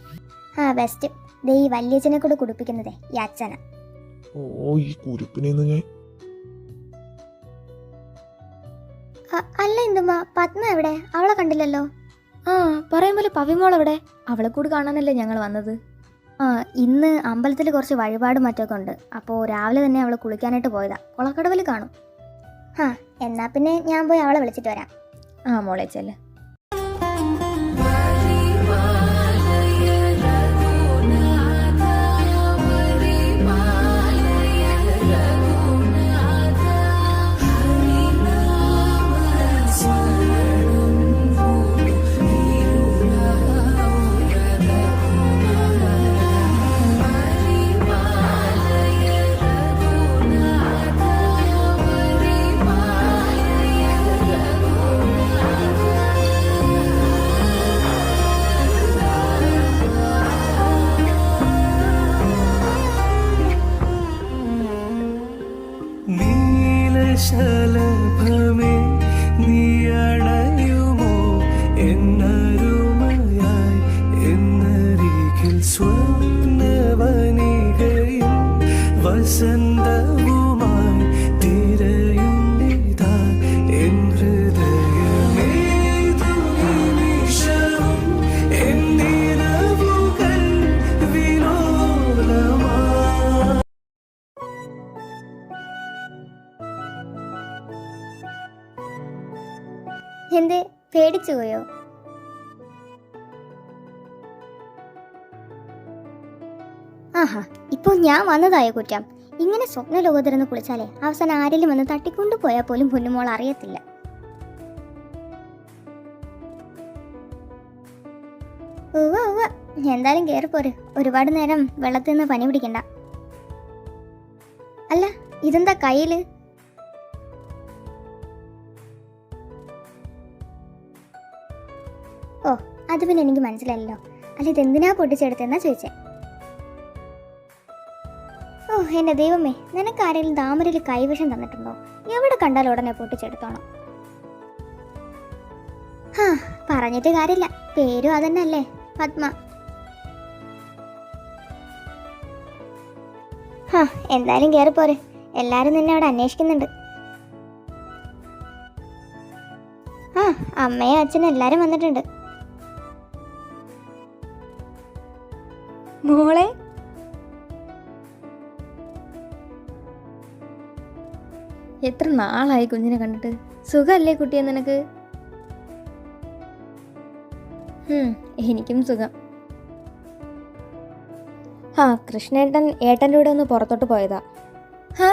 ബെസ്റ്റ്. ദേ ഈ വല്യച്ഛനെ കൂടെ കുടിപ്പിക്കുന്നതേ ഈ അച്ഛനാ.
ഓ, ഈ കുരുപ്പിനെന്ന് ഞാൻ.
അല്ല ഇന്ദുമ്മ, പത്മ എവിടെ? അവളെ കണ്ടില്ലല്ലോ. പറയും പോലെ പവിമോളെവിടെ? അവളെ കൂടി കാണാനല്ലേ ഞങ്ങൾ വന്നത്. ഇന്ന് അമ്പലത്തിൽ കുറച്ച് വഴിപാട് മറ്റൊക്കെ ഉണ്ട്. അപ്പോൾ രാവിലെ തന്നെ അവൾ കുളിക്കാനായിട്ട് പോയതാ. കുളക്കടവിൽ കാണും. എന്നാ പിന്നെ ഞാൻ പോയി അവളെ വിളിച്ചിട്ട് വരാം. മോളെ ചെല്ല്.
ശലഭമേ നീയണയുമോ എന്നരുമയായി എന്നരികിൽ സ്വപ്നവനികയും വസന്തവുമായി തിരയും ഇതാ എൻ ഹൃദയമേതു നിമിഷവും എന്നിരവുകൾ വിലോലമാ.
എന്തേ പേടിച്ചു പോയോ? ഇപ്പോൾ ഞാൻ വന്നതായോ കുറ്റം? ഇങ്ങനെ സ്വപ്ന ലോകത്തിരുന്ന് കുളിച്ചാലേ അവസാനം ആരെങ്കിലും വന്ന് തട്ടിക്കൊണ്ടു പോയാൽ പോലും പൊന്നുമോൾ അറിയത്തില്ല. എന്തായാലും കയറിപ്പോര്. ഒരുപാട് നേരം വെള്ളത്തിൽ നിന്ന് പനി പിടിക്കണ്ട. അല്ല, ഇതെന്താ കയ്യില്? ഓ, അത് പിന്നെ എനിക്ക് മനസ്സിലായല്ലോ. അല്ല, ഇതെന്തിനാ പൊട്ടിച്ചെടുത്തെന്നാ ചോദിച്ചേ. ഓ എൻ്റെ ദൈവമേ, നിനക്ക് ആരെങ്കിലും താമരയിൽ കൈവശം തന്നിട്ടുണ്ടോ? എവിടെ കണ്ടാലും ഉടനെ പൊട്ടിച്ചെടുത്തോണം. പറഞ്ഞിട്ട് കാര്യമില്ല, പേരും അതന്നെ, പത്മ. എന്തായാലും കയറിപ്പോരെ. എല്ലാരും നിന്നെ അവിടെ അന്വേഷിക്കുന്നുണ്ട്. അമ്മയും അച്ഛനും എല്ലാരും വന്നിട്ടുണ്ട്. മോളെ, എത്ര നാളായി കുഞ്ഞിനെ കണ്ടിട്ട്. സുഖമല്ലേ കുട്ടിയെ നിനക്ക്? എനിക്കും സുഖം. ആ കൃഷ്ണേട്ടൻ ഏട്ടൻ്റെ കൂടെ ഒന്ന് പുറത്തോട്ട് പോയതാ. ആ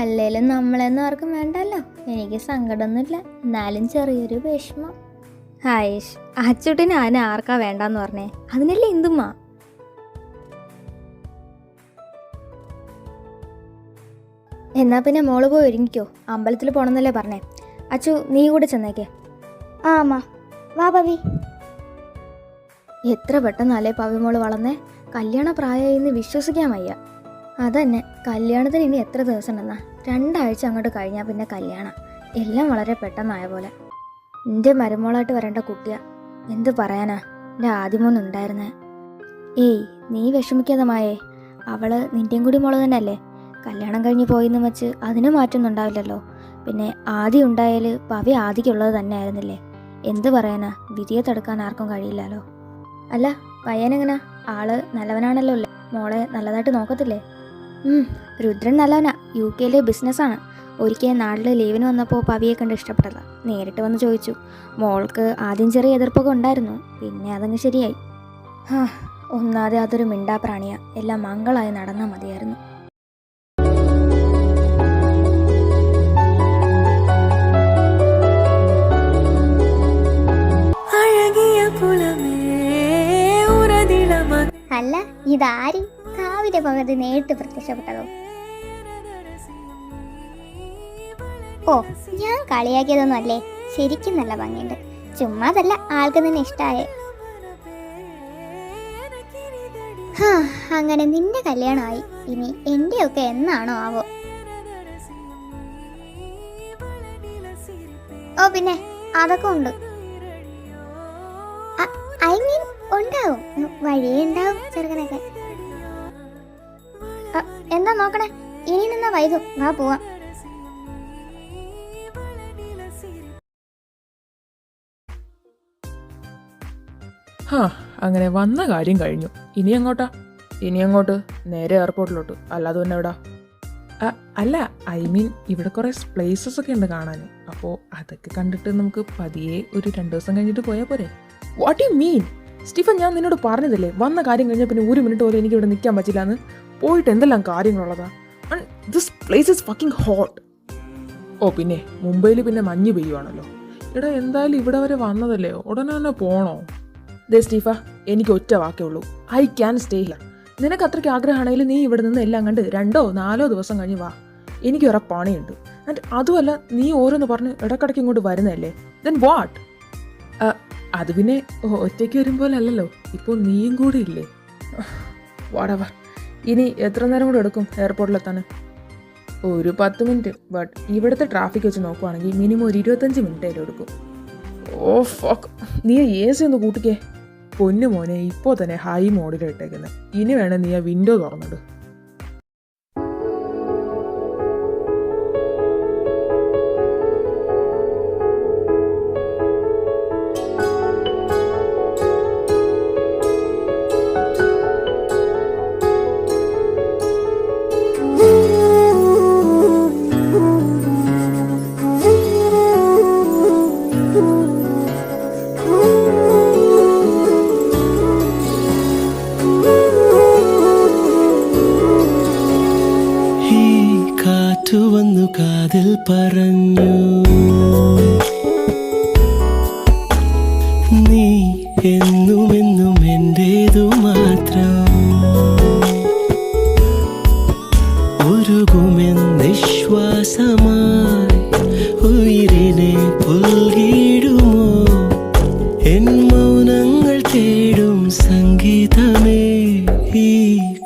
അല്ലേലും നമ്മളെന്നും ആർക്കും വേണ്ടല്ലോ. എനിക്ക് സങ്കടമൊന്നുമില്ല, എന്നാലും ചെറിയൊരു വിഷമം. ഹായേഷ്, അച്ചുട്ടിന് അതിനെ ആർക്കാ വേണ്ടാന്ന് പറഞ്ഞേ? അതിനല്ലേ ഇന്ദുമ്മ. എന്നാ പിന്നെ മോള് പോയി ഒരുങ്ങിക്കോ, അമ്പലത്തിൽ പോകണമെന്നല്ലേ പറഞ്ഞേ. അച്ചു നീ കൂടെ ചെന്നേക്കേ. ആ അമ്മ. വാ പവി. എത്ര പെട്ടെന്നല്ലേ പവി മോള് വളർന്നേ. കല്യാണ പ്രായമായി എന്ന് വിശ്വസിക്കാൻ വയ്യ. അതന്നെ, കല്യാണത്തിന് ഇനി എത്ര ദിവസം ഉണ്ടെന്നാ? 2 ആഴ്ച അങ്ങോട്ട് കഴിഞ്ഞാൽ പിന്നെ കല്യാണം. എല്ലാം വളരെ പെട്ടെന്നായ പോലെ. എൻ്റെ മരുമോളായിട്ട് വരേണ്ട കുട്ടിയാ. എന്ത് പറയാനാ, എൻ്റെ ആദ്യമൊന്നുണ്ടായിരുന്നേ. ഏയ് നീ വിഷമിക്കാതെ മായേ, അവള് നിൻ്റെയും കൂടി മോള് തന്നെ അല്ലേ. കല്യാണം കഴിഞ്ഞ് പോയിന്ന് വെച്ച് അതിന് മാറ്റമൊന്നും ഉണ്ടാവില്ലല്ലോ. പിന്നെ ആദ്യം ഉണ്ടായാൽ പവി ആദിക്കുള്ളത് തന്നെ ആയിരുന്നില്ലേ. എന്ത് പറയാനാ, വിധിയെ തടുക്കാൻ ആർക്കും കഴിയില്ലല്ലോ. അല്ല പയ്യനെങ്ങനാ? ആള് നല്ലവനാണല്ലോ അല്ലേ? മോളെ നല്ലതായിട്ട് നോക്കത്തില്ലേ? രുദ്രൻ നല്ലവനാ. UK ബിസിനസ്സാണ്. ഒരിക്കൽ നാട്ടിൽ ലീവിന് വന്നപ്പോൾ പവിയെ കണ്ട് ഇഷ്ടപ്പെട്ടതാ. നേരിട്ട് വന്ന് ചോദിച്ചു. മോൾക്ക് ആദ്യം ചെറിയ എതിർപ്പൊക്കെ ഉണ്ടായിരുന്നു, പിന്നെ അതങ്ങ് ശരിയായി. ഒന്നാതെ അതൊരു മിണ്ടാ പ്രാണിയാ. എല്ലാം മംഗളായി നടന്നാൽ മതിയായിരുന്നു. അല്ല ഇതാര്? കാവിന്റെ പകർത്തി നേരിട്ട് പ്രത്യക്ഷപ്പെട്ടതോ? ഓ, ഞാൻ കളിയാക്കിയതൊന്നും അല്ലേ. ശരിക്കും നല്ല ഭംഗിയുണ്ട്. ചുമ്മാതല്ല, ആൾക്ക് നിന്നെ ഇഷ്ടായേ. അങ്ങനെ നിന്റെ കല്യാണമായി. ഇനി എന്റെയൊക്കെ എന്നാണോ ആവോ? ഓ പിന്നെ അതൊക്കെ ഉണ്ട്. ഐ മീൻ ഉണ്ടാവും, വഴിയേ ഉണ്ടാവും ചെറുക്കനൊക്കെ. എന്താ നോക്കണേ? ഇനി നിന്നാ വൈകും. വാ പോവാം.
അങ്ങനെ വന്ന കാര്യം കഴിഞ്ഞു. ഇനി അങ്ങോട്ടാ? ഇനി അങ്ങോട്ട് നേരെ എയർപോർട്ടിലോട്ട്. അല്ലാതെ തന്നെ എവിടാ? അല്ല, ഐ മീൻ ഇവിടെ കുറേ പ്ലേസസ് ഒക്കെ ഉണ്ട് കാണാൻ. അപ്പോൾ അതൊക്കെ കണ്ടിട്ട് നമുക്ക് പതിയെ ഒരു 2 ദിവസം കഴിഞ്ഞിട്ട് പോയാൽ പോരെ? What you mean Stephen? ഞാൻ നിന്നോട് പറഞ്ഞതല്ലേ, വന്ന കാര്യം കഴിഞ്ഞാൽ പിന്നെ 1 മിനിറ്റ് പോലും എനിക്ക് ഇവിടെ നിൽക്കാൻ പറ്റില്ല എന്ന്. പോയിട്ട് എന്തെല്ലാം കാര്യങ്ങളുള്ളതാ. This place is fucking hot. ഓ പിന്നെ മുംബൈയിൽ പിന്നെ മഞ്ഞ് പെയ്യുവാണല്ലോ. എടാ എന്തായാലും ഇവിടെ വരെ വന്നതല്ലേ, ഉടനെ തന്നെ പോണോ? ദേ സ്റ്റീഫ, എനിക്ക് ഒറ്റ വാക്കേ ഉള്ളൂ, ഐ ക്യാൻ സ്റ്റേ ഹിയർ. നിനക്ക് അത്രയ്ക്ക് ആഗ്രഹമാണെങ്കിൽ നീ ഇവിടെ നിന്ന് എല്ലാം കണ്ട് 2-4 ദിവസം കഴിഞ്ഞ് വാ. എനിക്ക് വേറെ പണിയുണ്ട്. ആൻഡ് അതുമല്ല, നീ ഓരോന്ന് പറഞ്ഞ് ഇടക്കിടയ്ക്ക് ഇങ്ങോട്ട് വരുന്നതല്ലേ. Then what? അത് പിന്നെ ഒറ്റയ്ക്ക് വരുമ്പോലല്ലോ, ഇപ്പോൾ നീയും കൂടി ഇല്ലേ. വാടവർ. ഇനി എത്ര നേരം കൂടെ എടുക്കും എയർപോർട്ടിലെത്താൻ? ഒരു 10 മിനിറ്റ്. ബട്ട് ഇവിടുത്തെ ട്രാഫിക് വെച്ച് നോക്കുവാണെങ്കിൽ മിനിമം ഒരു 25 മിനിറ്റ് എടുക്കും. ഓ ഫക്ക്, നീ AC ഒന്ന് കൂട്ടിക്കേ. പൊന്നു മോനെ, ഇപ്പോൾ തന്നെ ഹൈ മോഡിലിട്ടേക്കുന്നത്. ഇനി വേണം നീ ആ വിൻഡോ തുറന്നിട്.
വന്നു കാതിൽ പറഞ്ഞു, നീ എന്നുമെന്നും എന്റേതു മാത്രം. ഉരുകുമെന്നിശ്വാസമായി ഉയിരിനെ പുൽകിടുമോ? എൻ മൗനങ്ങൾ തേടും സംഗീതമേ, ഈ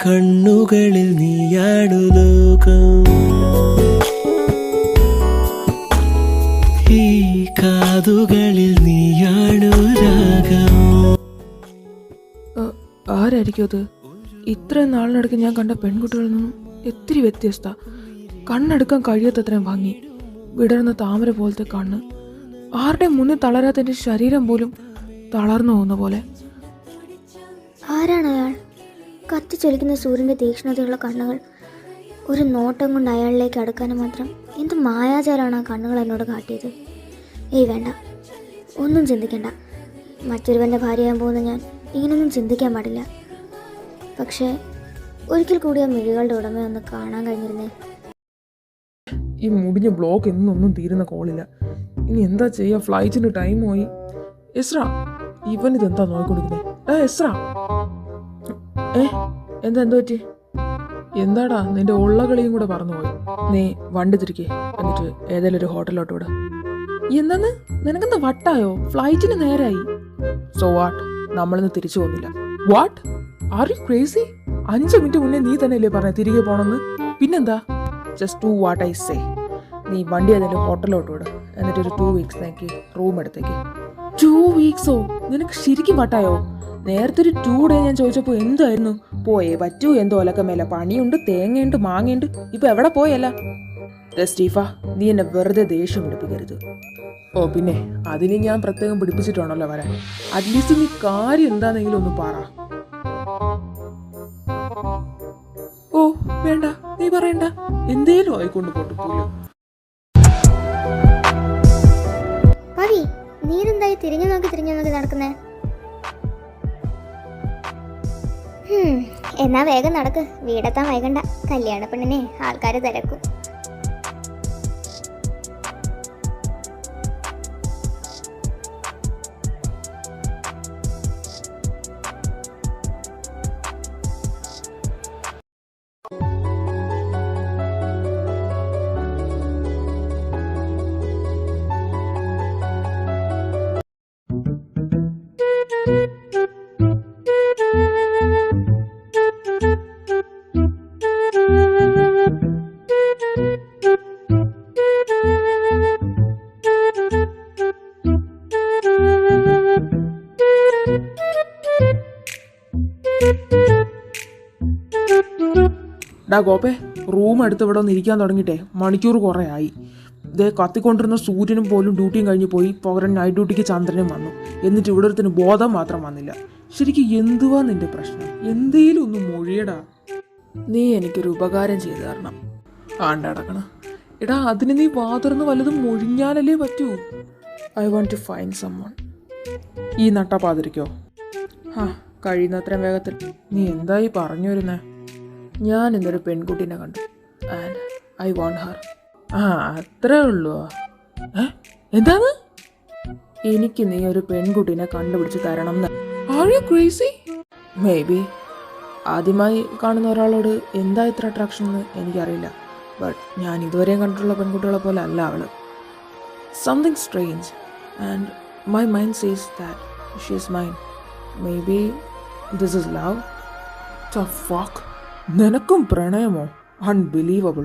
കണ്ണുകളിൽ നീയാണു ലോകം. ഈ കാതുകളിൽ നീയാണു രാഗം.
ആരായിരിക്കും അത്? ഇത്രയും നാളിനിടയ്ക്ക് ഞാൻ കണ്ട പെൺകുട്ടികളിൽ നിന്നും ഒത്തിരി വ്യത്യസ്ത. കണ്ണെടുക്കാൻ കഴിയാത്തത്രയും ഭംഗി, വിടർന്ന താമര പോലത്തെ കണ്ണ്, ആരുടെ മുന്നിൽ തളരാത്തതിൻ്റെ ശരീരം പോലും തളർന്നു പോകുന്ന പോലെ.
ആരാണ് അയാൾ? കത്തിച്ചൊലിക്കുന്ന സൂര്യൻ്റെ തീക്ഷ്ണതയുള്ള കണ്ണുകൾ. ഒരു നോട്ടം കൊണ്ട് അയാളിലേക്ക് അടുക്കാനും മാത്രം എന്ത് മായാജാലാണ് ആ കണ്ണുകൾ എന്നോട് കാട്ടിയത്. ഏയ് വേണ്ട, ഒന്നും ചിന്തിക്കണ്ട. മറ്റൊരുവൻ്റെ ഭാര്യയാകാൻ പോകുന്ന ഞാൻ ഇങ്ങനൊന്നും ചിന്തിക്കാൻ പാടില്ല. പക്ഷേ ഒരിക്കൽ കൂടി ആ മിഴികളുടെ ഉടമ ഒന്ന് കാണാൻ കഴിഞ്ഞിരുന്നേ.
ഈ മുടിഞ്ഞ ബ്ലോക്ക് എന്നൊന്നും തീരുന്ന കോളില്ല. ഇനി എന്താ ചെയ്യുക? ഫ്ലൈറ്റിന് ടൈം പോയി. എസ്ര, ഇവൻ ഇതെന്താ നോക്കിക്കൊണ്ടിരിക്കുന്നത്? എസ്ര, എന്താ പറ്റി? എന്താടാ നിന്റെ ഉള്ള കളിയും കൂടെ പറന്നുപോയി. നീ വണ്ടി തിരിക്കേ, എന്നിട്ട് ഏതെങ്കിലും ഒരു ഹോട്ടലിലോട്ട് വിട. എന്താന്ന്? നിനക്കെന്താ വട്ടായോ? ഫ്ലൈറ്റിന് നേരായി. So what? നമ്മളിന്ന് തിരിച്ചു പോകുന്നില്ല. What? Are you crazy? 5 minute മുന്നേ നീ തന്നെയല്ലേ പറഞ്ഞ തിരികെ പോണെന്ന്. പിന്നെന്താ? Just do what I say. നീ വണ്ടി ഏതെങ്കിലും ഹോട്ടലിലോട്ട് വിട്, എന്നിട്ട് ഒരു 2 വീക്സിനേക്ക് റൂം എടുത്തേക്ക്. 2 വീക്സോ? നിനക്ക് ശരിക്കും വട്ടായോ? നേരത്തെ ഒരു 2 ഡേ ഞാൻ ചോദിച്ചപ്പോൾ എന്തായിരുന്നു? പോയേ പറ്റൂ, എന്തോ ഒലക്കമേല പണിയുണ്ട്, തേങ്ങയുണ്ട്, മാങ്ങയുണ്ട്. ഇപ്പൊ എവിടെ പോയല്ല? സ്റ്റീഫ, നീ എന്നെ വെറുതെ ദേഷ്യം പിടിപ്പിക്കരുത്. ഓ പിന്നെ അതിന് ഞാൻ പ്രത്യേകം പിടിപ്പിച്ചിട്ടാണല്ലോ വരാൻ. അറ്റ്ലീസ്റ്റ് നീ കാര്യം എന്താണെങ്കിലും ഒന്ന് പറ. ഓ വേണ്ട, നീ പറയണ്ട, എന്തേലും ആയിക്കൊണ്ട് പോട്ടു പോലും.
പവി, നീ ഇതെന്തായി തിരിഞ്ഞു നോക്കി നടക്കുന്നേ? എന്നാ വേഗം നടക്ക്, വീടെത്താൻ വൈകണ്ട. കല്യാണ പെണ്ണിനെ ആൾക്കാർ തിരക്കും.
ഡാ ഗോപേ, റൂം എടുത്ത് ഇവിടെ ഒന്ന് ഇരിക്കാൻ തുടങ്ങിയിട്ടേ മണിക്കൂർ കുറേ ആയി. ഇതേ കത്തിക്കൊണ്ടിരുന്ന സൂര്യനും പോലും ഡ്യൂട്ടിയും കഴിഞ്ഞ് പോയി. പകരം നൈറ്റ് ഡ്യൂട്ടിക്ക് ചന്ദ്രനും വന്നു. എന്നിട്ട് ഇവിടെ ഒരുത്തിന് ബോധം മാത്രം വന്നില്ല. ശരിക്കും എന്തുവാ നിന്റെ പ്രശ്നം? എന്തേലും ഒന്ന് മൊഴിയടാ. നീ എനിക്കൊരു ഉപകാരം ചെയ്തു തരണം. ആണ്ടടക്കണം. എടാ അതിന് നീ വാതുറന്ന് വല്ലതും മൊഴിഞ്ഞാലല്ലേ പറ്റൂ. I want to find someone. ഈ നട്ടപ്പാതിരിക്കോ? കഴിയുന്നത്രയും വേഗത്തിൽ. നീ എന്തായി പറഞ്ഞു വരുന്നേ? ഞാൻ ഇന്നൊരു പെൺകുട്ടീനെ കണ്ടു, ആൻഡ് ഐ വാണ്ട് ഹർ. അത്രേ ഉള്ളൂ. എന്താണ്? എനിക്ക് നീ ഒരു പെൺകുട്ടീനെ കണ്ടുപിടിച്ച് തരണം എന്ന്. Are you crazy? May be. ആദ്യമായി കാണുന്ന ഒരാളോട് എന്താ ഇത്ര അട്രാക്ഷൻ എന്ന് എനിക്കറിയില്ല. ബട്ട് ഞാൻ ഇതുവരെയും കണ്ടിട്ടുള്ള പെൺകുട്ടികളെ പോലെ അല്ല അവള്. Something strange, and my mind says that she is mine. May be this is love. The fuck? നിനക്കും പ്രണയമോ? അൺബിലീവബിൾ.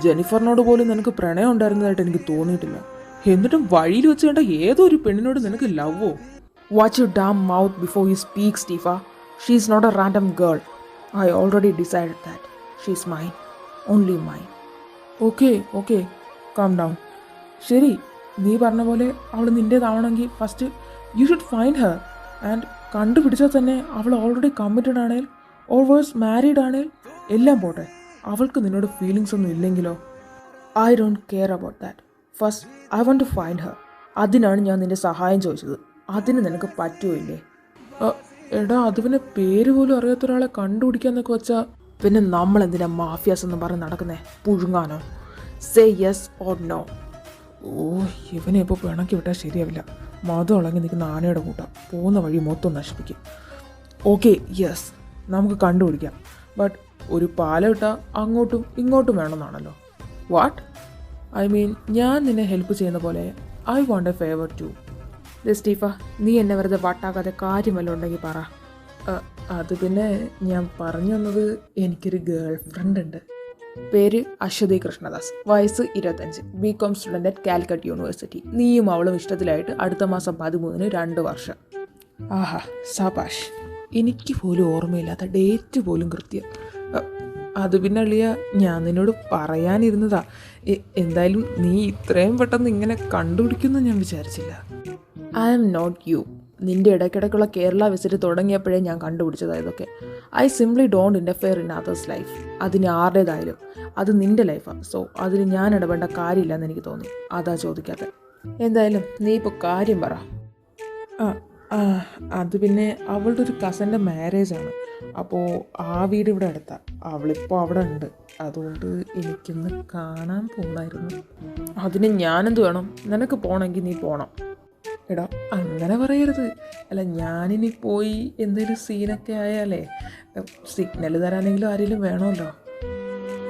ജെനിഫറിനോട് പോലും നിനക്ക് പ്രണയം ഉണ്ടായിരുന്നതായിട്ട് എനിക്ക് തോന്നിയിട്ടില്ല. എന്നിട്ടും വഴിയിൽ വെച്ച് കണ്ട ഏതോ ഒരു പെണ്ണിനോട് നിനക്ക് ലവോ? Watch you damn mouth before you speak സ്റ്റീഫ. She is not a random girl. I already decided that she is mine, only mine. Okay calm down. ശരി, നീ പറഞ്ഞ പോലെ അവൾ നിൻ്റേതാവണമെങ്കിൽ first you should find her. And കണ്ടുപിടിച്ചാൽ തന്നെ അവൾ ഓൾറെഡി കമ്മിറ്റഡ് ആണെങ്കിൽ ഓർ വേഴ്സ് മാരീഡ് ആണെങ്കിൽ എല്ലാം പോട്ടെ. അവൾക്ക് നിന്നോട് ഫീലിങ്സ് ഒന്നും ഇല്ലെങ്കിലോ? I don't care about that. First I want to find Har. അതിനാണ് ഞാൻ നിൻ്റെ സഹായം ചോദിച്ചത്. അതിന് നിനക്ക് പറ്റുമോ? എടാ അത് പിന്നെ പേര് പോലും അറിയാത്ത ഒരാളെ കണ്ടുപിടിക്കാന്നൊക്കെ വെച്ചാൽ പിന്നെ നമ്മൾ എന്തിനാ മാഫിയാസ് എന്ന് പറഞ്ഞ് നടക്കുന്നേ? പുഴുങ്ങാനോ? Say yes or no. ഇവനെ ഇപ്പോൾ പിണക്കി വിട്ടാൽ ശരിയാവില്ല. മതം ഇളങ്ങി നിൽക്കുന്ന ആനയുടെ കൂട്ടം പോകുന്ന വഴി മൊത്തം നശിപ്പിക്കും. ഓക്കെ യെസ്, നമുക്ക് കണ്ടുപിടിക്കാം. ബട്ട് ഒരു പാലം ഇട്ടാൽ അങ്ങോട്ടും ഇങ്ങോട്ടും വേണമെന്നാണല്ലോ. വാട്ട്? ഐ മീൻ ഞാൻ നിന്നെ ഹെൽപ്പ് ചെയ്യുന്ന പോലെ I want a favour too. സ്റ്റീഫ, നീ എന്നെ വെറുതെ വട്ടാക്കാതെ കാര്യം വല്ലതും ഉണ്ടെങ്കിൽ പറ. അത് പിന്നെ ഞാൻ പറഞ്ഞു തന്നത് എനിക്കൊരു ഗേൾ ഫ്രണ്ട് ഉണ്ട്. പേര് അശ്വതി കൃഷ്ണദാസ്, വയസ്സ് 25, BCom student at Calicut university. നീയും അവളും ഇഷ്ടത്തിലായിട്ട് അടുത്ത മാസം 13-ന് 2 വർഷം. ആഹാ സബാഷ്. എനിക്ക് പോലും ഓർമ്മയില്ലാത്ത ഡേറ്റ് പോലും കൃത്യം. അത് പിന്നെ അളിയ ഞാൻ നിന്നോട് പറയാനിരുന്നതാ. എന്തായാലും നീ ഇത്രയും പെട്ടെന്ന് ഇങ്ങനെ കണ്ടുപിടിക്കുമെന്ന് ഞാൻ വിചാരിച്ചില്ല. I am not you. നിൻ്റെ ഇടയ്ക്കിടയ്ക്കുള്ള കേരള വിസിറ്റ് തുടങ്ങിയപ്പോഴേ ഞാൻ കണ്ടുപിടിച്ചതാണ് ഇതൊക്കെ. I simply don't interfere in others life. അതിന് ആരുടേതായാലും അത് നിൻ്റെ ലൈഫാണ്. സോ അതിന് ഞാൻ ഇടപെടേണ്ട കാര്യമില്ലെന്ന് എനിക്ക് തോന്നി. അതാ ചോദിക്കാത്തത്. എന്തായാലും നീ ഇപ്പോൾ കാര്യം പറ. അത് പിന്നെ അവളുടെ ഒരു കസിൻ്റെ മാരേജാണ്. അപ്പോൾ ആ വീട് ഇവിടെ അടുത്താ. അവളിപ്പോൾ അവിടെ ഉണ്ട്. അതുകൊണ്ട് എനിക്കൊന്ന് കാണാൻ പോകണമായിരുന്നു. അതിന് ഞാനെന്ത് വേണം? നിനക്ക് പോകണമെങ്കിൽ നീ പോകണം. എടാ അങ്ങനെ പറയരുത്. അല്ല, ഞാനിനി പോയി എന്തെങ്കിലും സീനൊക്കെ ആയാലേ സിഗ്നൽ തരാനെങ്കിലും ആരെങ്കിലും വേണമല്ലോ.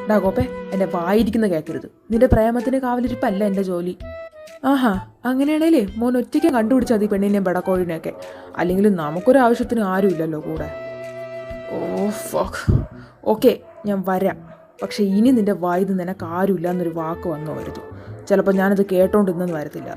ഡാ കോപ്പേ, എൻ്റെ വായിരിക്കുന്ന കേൾക്കരുത്. നിന്റെ പ്രേമത്തിന് കാവലിരിപ്പല്ല എൻ്റെ ജോലി. ആഹാ, അങ്ങനെയാണേലേ മോൻ ഒറ്റയ്ക്ക് കണ്ടുപിടിച്ചാൽ മതി പെണ്ണിനെയും ബടക്കോഴിനെയൊക്കെ. അല്ലെങ്കിൽ നമുക്കൊരു ആവശ്യത്തിന് ആരുമില്ലല്ലോ കൂടെ. ഓ ഫക്ക്. ഓക്കെ, ഞാൻ വരാം. പക്ഷെ ഇനി നിന്റെ വായിന്ന് നിനക്ക് ആരുമില്ല എന്നൊരു വാക്ക് വന്നു വരുത്. ചിലപ്പോൾ ഞാനത് കേട്ടോണ്ടിരുന്നെന്ന് വരത്തില്ല.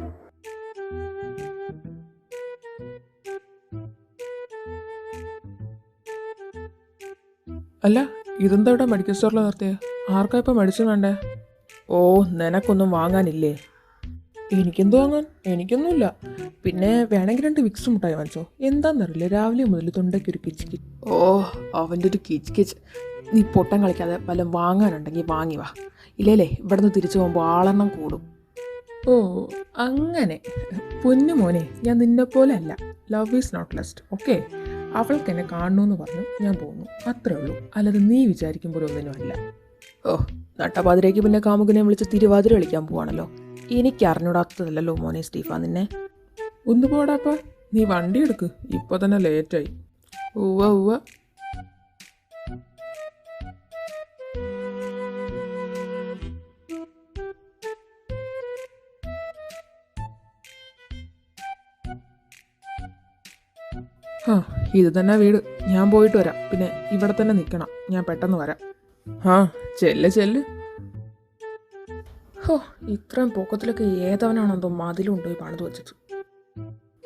അല്ല, ഇതെന്താ ഇവിടെ മെഡിക്കൽ സ്റ്റോറിൽ നിർത്തിയേ? ആർക്കാ ഇപ്പം മെഡിസിൻ വേണ്ടേ? ഓ, നിനക്കൊന്നും വാങ്ങാനില്ലേ? എനിക്കെന്ത് വാങ്ങാൻ? എനിക്കൊന്നുമില്ല. പിന്നെ വേണമെങ്കിൽ 2 വിക്സ് മുട്ടായി വാങ്ങിച്ചോ. എന്താണെന്നറിയില്ല, രാവിലെ മുതൽ തൊണ്ടയ്ക്ക് ഒരു കിച്ച് കിച്ച്. ഓ, അവൻ്റെ ഒരു കിച്ച് കിച്ച്. നീ പൊട്ടം കളിക്കാതെ വല്ലതും വാങ്ങാനുണ്ടെങ്കിൽ വാങ്ങി വാ. ഇല്ലേലേ ഇവിടെ നിന്ന് തിരിച്ചു പോകുമ്പോൾ ആളെണ്ണം കൂടും. ഓ അങ്ങനെ. പൊന്നു മോനെ, ഞാൻ നിന്നെപ്പോലെ അല്ല. Love is not lust. Okay, അവൾക്ക് എന്നെ കാണണമെന്ന് പറഞ്ഞു, ഞാൻ പോകുന്നു. അത്രേ ഉള്ളൂ. അല്ലാതെ നീ വിചാരിക്കുമ്പോൾ ഒന്നിനും അല്ല. ഓ, നട്ടപ്പാതിരേക്ക് പിന്നെ കാമുകനെ വിളിച്ച് തിരുവാതിര കളിക്കാൻ പോവാണല്ലോ. എനിക്ക് അറിഞ്ഞൂടാത്തതല്ലോ മോനെ സ്റ്റീഫ നിന്നെ. ഒന്ന് പോടാപ്പ, നീ വണ്ടി എടുക്ക്. ഇപ്പോൾ തന്നെ ലേറ്റായി. ഉവ്വ ഉവ്വ. ആ, ഇത് തന്നെ വീട്. ഞാൻ പോയിട്ട് വരാം. പിന്നെ ഇവിടെ തന്നെ നിൽക്കണം. ഞാൻ പെട്ടെന്ന് വരാം. ആ, ചെല്ല് ചെല്ല്. ഹോ, ഇത്രയും പൊക്കത്തിലൊക്കെ ഏതവനാണെന്തോ മതിലും കൊണ്ടുപോയി പണിത് വെച്ചത്.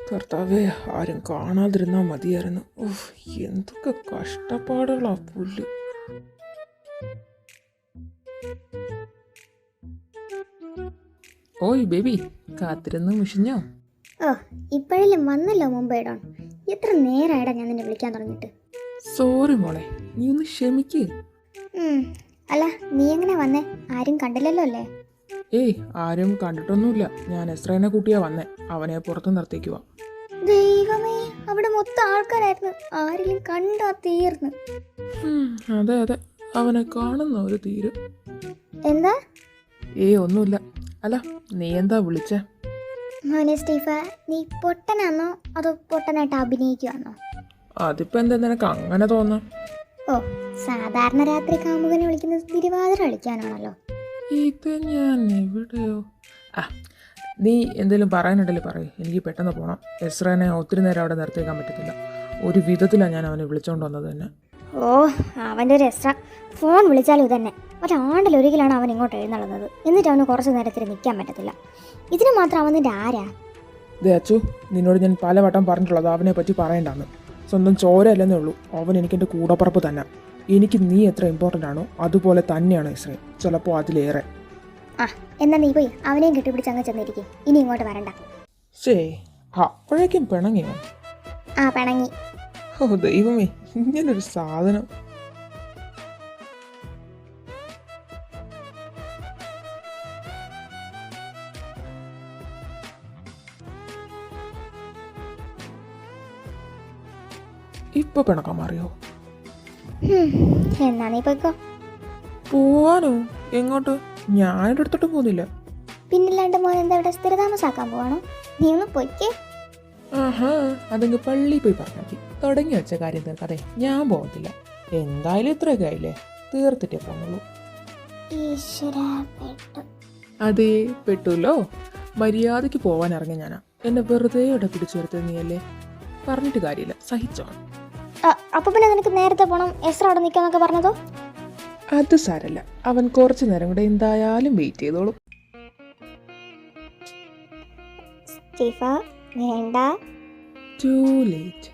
കർത്താവേ, ആരും കാണാതിരുന്നാൽ മതിയായിരുന്നു. ഓഹ്, എന്തൊക്കെ കഷ്ടപ്പാടുകളാ പുല്ല്. ഓയ് ബേബി, കാത്തിരുന്ന് മുഷിഞ്ഞോ?
ഓ, ഇപ്പോഴെല്ലാം വന്നല്ലോ മുംബൈ ഡോൺ. എത്ര നേരമായിടാ ഞാൻ നിന്നെ വിളിക്കാൻ തുടങ്ങിയിട്ട്.
സോറി മോളെ, നീ ഒന്ന് ക്ഷമിക്ക്.
അല്ല, നീ എങ്ങനെ വന്നേ? ആരും കണ്ടില്ലല്ലോ അല്ലേ?
ഏയ്, ആരും കണ്ടിട്ടൊന്നുമില്ല. ഞാൻ എസ്രേനെ കൂട്ടിയാ വന്നേ. അവനെ പുറത്ത് നിർത്തിക്കുക.
ദൈവമേ, അവിടെ മൊത്തം ആൾക്കാരായിരുന്നു. ആരെങ്കിലും കണ്ടാ തീർന്ന്.
അതെ അതെ, അവനെ കാണുന്ന ഒരു തീര്.
എന്താ?
ഒന്നുമില്ല. അല്ല, നീ എന്താ വിളിച്ചേ?
മോനെ സ്റ്റീഫ, നീ പൊട്ടനാന്നോ അതോ പൊട്ടനായിട്ട് അഭിനയിക്കുവാന്നോ?
അതിപ്പോ എന്താ നിനക്ക് അങ്ങനെ തോന്നാ?
ഓ, സാധാരണ രാത്രി കാമുകനെ വിളിക്കുന്നത് തിരുവാതിര കളിക്കാനാണല്ലോ.
ഇത് ഞാൻ എവിടെയോ. നീ എന്തെങ്കിലും പറയാനുണ്ടല്ലോ പറയൂ. എനിക്ക് പെട്ടെന്ന് പോകണം. എസ്രേനെ ഒത്തിരി നേരം അവിടെ നിർത്തിയേക്കാൻ പറ്റത്തില്ല. ഒരു വിധത്തിലാണ് ഞാൻ അവനെ വിളിച്ചോണ്ട് വന്നത് തന്നെ.
ഓ, അവൻ്റെ ഒരു എക്സ്ട്രാ. ഫോൺ വിളിച്ചാലും ഇതന്നെ. ഒരാണ്ടിലൊരിക്കലാണ് അവൻ ഇങ്ങോട്ട് എഴുന്നള്ളുന്നത്. എന്നിട്ട് അവന് കുറച്ച് നേരത്തിൽ നിൽക്കാൻ പറ്റത്തില്ല. ഇതിന് മാത്രം അവൻ നിൻ്റെ ആരാ?
അച്ചു, നിന്നോട് ഞാൻ പലവട്ടം പറഞ്ഞിട്ടുള്ളത് അവനെ പറ്റി പറയണ്ടാന്ന്. സ്വന്തം ചോര അല്ലെന്നേ ഉള്ളൂ. അവൻ എനിക്കെൻ്റെ കൂടപ്പറപ്പ് തന്നെ. എനിക്ക് നീ എത്ര ഇമ്പോർട്ടൻ്റ് ആണോ അതുപോലെ തന്നെയാണ് എസ്രേ. ചിലപ്പോൾ അതിലേറെ.
എന്നാ നീ പോയി അവനെയും കെട്ടിപ്പിടിച്ച് അങ്ങ് ചെന്നിരിക്കും. ഇനി ഇങ്ങോട്ട് വരണ്ട.
അപ്പോഴേക്കും പിണങ്ങിയോ?
പിണങ്ങി.
ഓ ദൈവമേ, ഇങ്ങനൊരു സാധനം. ഇപ്പൊ പിണക്കാൻ മാറിയോ?
എന്നാ നീ പോയിക്കോ.
പോവാനോ? എങ്ങോട്ട്? ഞാനിവിടെ അടുത്തോട്ടും പോകുന്നില്ല.
പിന്നില്ലാണ്ട് മോൻ എന്താ ഇവിടെ സ്ഥിരതാമസാക്കാൻ പോവാണോ? നീ ഒന്ന് പൊയ്ക്കേ.
അതെങ്കിൽ പള്ളിയിൽ പോയി പറഞ്ഞാൽ തുടങ്ങി വെച്ച കാര്യം തീർക്കാതെ ഞാൻ പോകത്തില്ല. എന്തായാലും ഇത്രയൊക്കെ ആയില്ലേ, തീർത്തിട്ടേ പോകുന്നുള്ളൂ. അതേ, പെട്ടുല്ലോ. മര്യാദയ്ക്ക് പോവാൻ ഇറങ്ങി ഞാനാ. എന്നെ വെറുതെ ഇവിടെ പിടിച്ചു വരുത്തത് നീയല്ലേ. പറഞ്ഞിട്ട് കാര്യമില്ല, സഹിച്ചോ.
അപ്പൊ പിന്നെ നിനക്ക് നേരത്തെ പോണം, എസ്ര അവിടെ നിൽക്കാന്നൊക്കെ പറഞ്ഞതോ?
അത് സാരല്ല, അവൻ കുറച്ചു നേരം കൂടെ എന്തായാലും വെയിറ്റ് ചെയ്തോളും.
സ്റ്റീഫ, വേണ്ട.
Two late.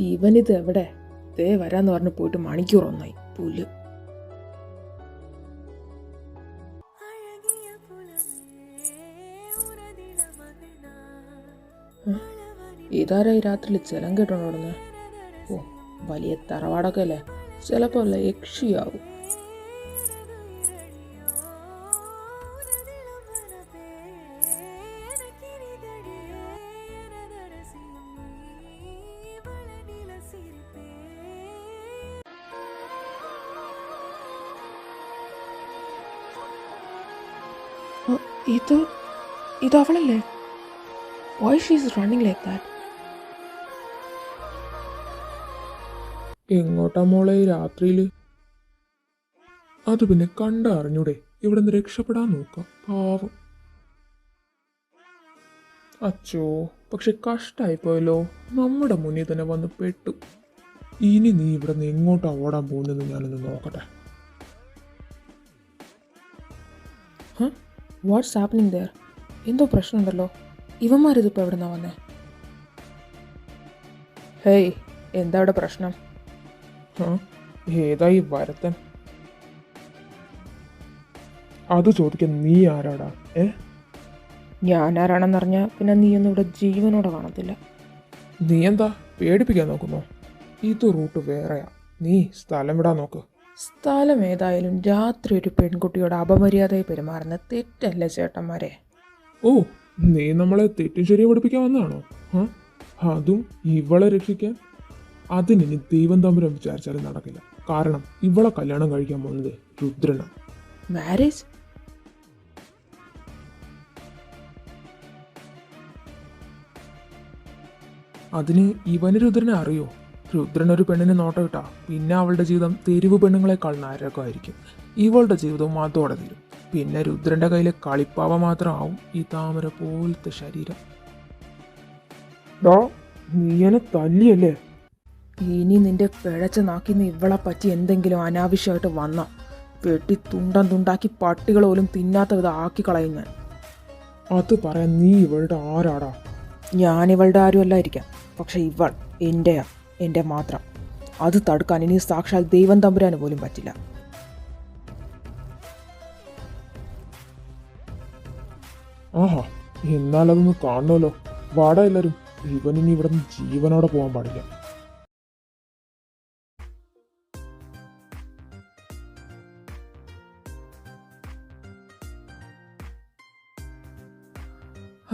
ഇവനിത് എവിടെ? ദേ വരാന്ന് പറഞ്ഞ് പോയിട്ട് മണിക്കൂർ ഒന്നായി. പുല്ല്. ഇതാരാ ഈ രാത്രിയിൽ ചെലം കേട്ടോണ്ടോടുന്നേ? ഓ, വലിയ തറവാടൊക്കെ അല്ലേ, ചിലപ്പോ അല്ല യക്ഷിയാവും. ഇതവളല്ലേ? Why she's running like that?
എങ്ങോട്ടാ മോളെ ഈ രാത്രിയില്? അത് പിന്നെ കണ്ടറിഞ്ഞൂടെ, ഇവിടെ നിന്ന് രക്ഷപ്പെടാൻ നോക്കാം. പാവം. അച്ചോ, പക്ഷെ കഷ്ടായിപ്പോയല്ലോ. നമ്മുടെ മുന്നിൽ തന്നെ വന്ന് പെട്ടു. ഇനി നീ ഇവിടെ നിന്ന് എങ്ങോട്ടാ ഓടാൻ പോകുന്നതെന്ന് ഞാനൊന്ന് നോക്കട്ടെ.
What's happening there? എന്തോ പ്രശ്നമുണ്ടല്ലോ. ഇവന്മാരിതിപ്പോൾ എവിടെ നിന്നാ വന്നേ? ഹേയ്, എന്താ ഇവിടെ പ്രശ്നം?
ഏതാ ഈ വരത്തൻ? അത് ചോദിക്കാൻ നീ ആരാടാ?
ഞാനാരാണെന്നറിഞ്ഞാൽ പിന്നെ നീയൊന്നും ഇവിടെ ജീവനോടെ കാണത്തില്ല.
നീ എന്താ പേടിപ്പിക്കാൻ നോക്കുന്നോ? ഇത് റൂട്ട് വേറെയാ. നീ സ്ഥലം വിടാൻ നോക്ക്.
സ്ഥലം ഏതായാലും രാത്രി ഒരു പെൺകുട്ടിയോട് അപമര്യാദയായി പെരുമാറുന്ന തെറ്റല്ലേ ചേട്ടന്മാരെ?
ഓ, നീ നമ്മളെ തെറ്റും ശരിയും പഠിപ്പിക്കാൻ വന്നതാണോ? അതും ഇവളെ രക്ഷിക്കാൻ? അതിനി ദൈവം തമ്പുരാൻ വിചാരിച്ചാലും നടക്കില്ല. കാരണം ഇവളെ കല്യാണം കഴിക്കാൻ പോകുന്നത് രുദ്രനാ.
മാരേജ്?
അതിന് ഇവന് രുദ്രനെ അറിയോ? രുദ്രൻ ഒരു പെണ്ണിനെ നോട്ടം ഇട്ടാ പിന്നെ അവളുടെ ജീവിതം തെരുവ് പെണ്ണുങ്ങളെക്കാൾ നരകമായിരിക്കും. ഇവളുടെ ജീവിതവും അതോടെ തീരും. പിന്നെ രുദ്രന്റെ കയ്യിലെ കളിപ്പാവ മാത്രമാവും ഈ താമര പോലത്തെ ശരീരം. നീയനെ തല്ലിയല്ലേ?
ഇനി നിന്റെ പിഴച്ച നാക്കിന്ന് ഇവളെ പറ്റി എന്തെങ്കിലും അനാവശ്യമായിട്ട് വന്ന വെട്ടി തുണ്ടം തുണ്ടാക്കി പട്ടികൾ പോലും തിന്നാത്ത വിധം ആക്കി കളയും ഞാൻ.
അത് പറയാൻ നീ ഇവളുടെ ആരാടാ?
ഞാനിവളുടെ ആരുമല്ലായിരിക്കാം, പക്ഷെ ഇവൾ എൻ്റെയാ, എൻ്റെ മാത്രം. അത് തടുക്കാൻ ഇനി സാക്ഷാൽ ദൈവം തമ്പുരാന് പോലും പറ്റില്ല.
ആഹാ, എന്നാലതൊന്ന് കാണണമല്ലോ. വാടാ എല്ലാരും. ഇവനിനി ഇവിടെ നിന്ന് ജീവനോടെ പോകാൻ പാടില്ല.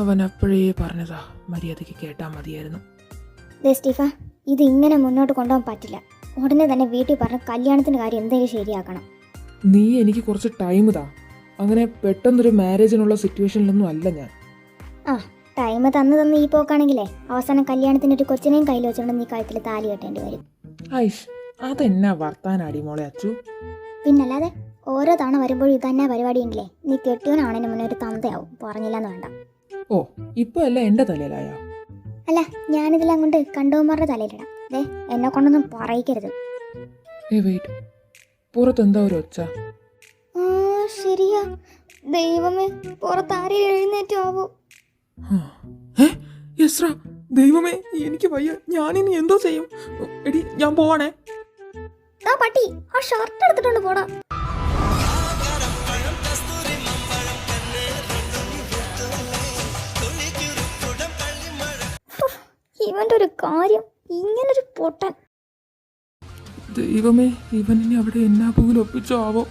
അവൻ അപ്പോഴേ പറഞ്ഞതാ, മര്യാദയ്ക്ക് കേട്ടാൽ മതിയായിരുന്നു.
സ്റ്റീഫ, ഇത് ഇങ്ങനെ മുന്നോട്ട് കൊണ്ടുപോകാൻ പറ്റില്ല. ഉടനെ തന്നെ വീട്ടിൽ പറഞ്ഞ് കല്യാണത്തിൻ്റെ കാര്യം എന്തെങ്കിലും ശരിയാക്കണം.
നീ എനിക്ക് കുറച്ച് ടൈം താ. അങ്ങനെ പെട്ടെന്നൊരു മാരേജിനുള്ള സിറ്റുവേഷനിലൊന്നും അല്ല ഞാൻ.
ടൈം തന്ന് ഈ പോക്കാണെങ്കിലേ അവസാനം കല്യാണത്തിന് ഒരു കൊച്ചിനെയും കയ്യിൽ വെച്ചുകൊണ്ട് നീ കഴുത്തിൽ താലി കെട്ടേണ്ടി വരും.
ഐഷ്, അതെന്നാ വർത്താനാടി മോളെ അച്ചു?
പിന്നല്ലാതെ ഓരോ തവണ വരുമ്പോഴും ഇതന്നെ പരിപാടിയെങ്കിലേ നീ കെട്ടിയവനാണതിന് മുന്നേ ഒരു തന്തയാവും. പറഞ്ഞില്ലെന്ന് വേണ്ട.
ഓ, ഇപ്പൊ അല്ല എൻ്റെ തലയിലായോ?
അല്ല, ഞാനിതെല്ലാം കൊണ്ട് കണ്ടവന്മാരുടെ തലയിലിടാം. എന്നെ കൊണ്ടൊന്നും പറയിക്കരുത്.
വെയിറ്റ്, പുറത്തെന്താ ഒരു ഒച്ച?
ശരിയാ, ദൈവമേ, പുറത്താരി എഴുന്നേറ്റാവോ?
യസ്ര, ദൈവമേ, എനിക്ക് വയ്യ. ഞാനിനി എന്തോ ചെയ്യും? എടി, ഞാൻ പോവാണേ.
പട്ടി, ആ ഷർട്ട് എടുത്തിട്ടുണ്ട് പോടാ. ഇവന്റെ ഒരു കാര്യം, ഇങ്ങനൊരു പൊട്ടൻ.
ദൈവമേ, ഇവൻ ഇനി അവിടെ എന്നാ പോലും ഒപ്പിച്ചോ ആവോ?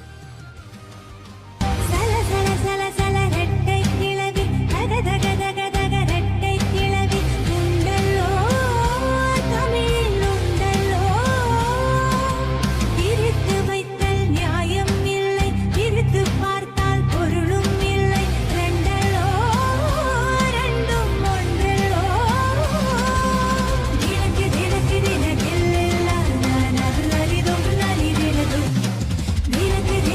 Dile que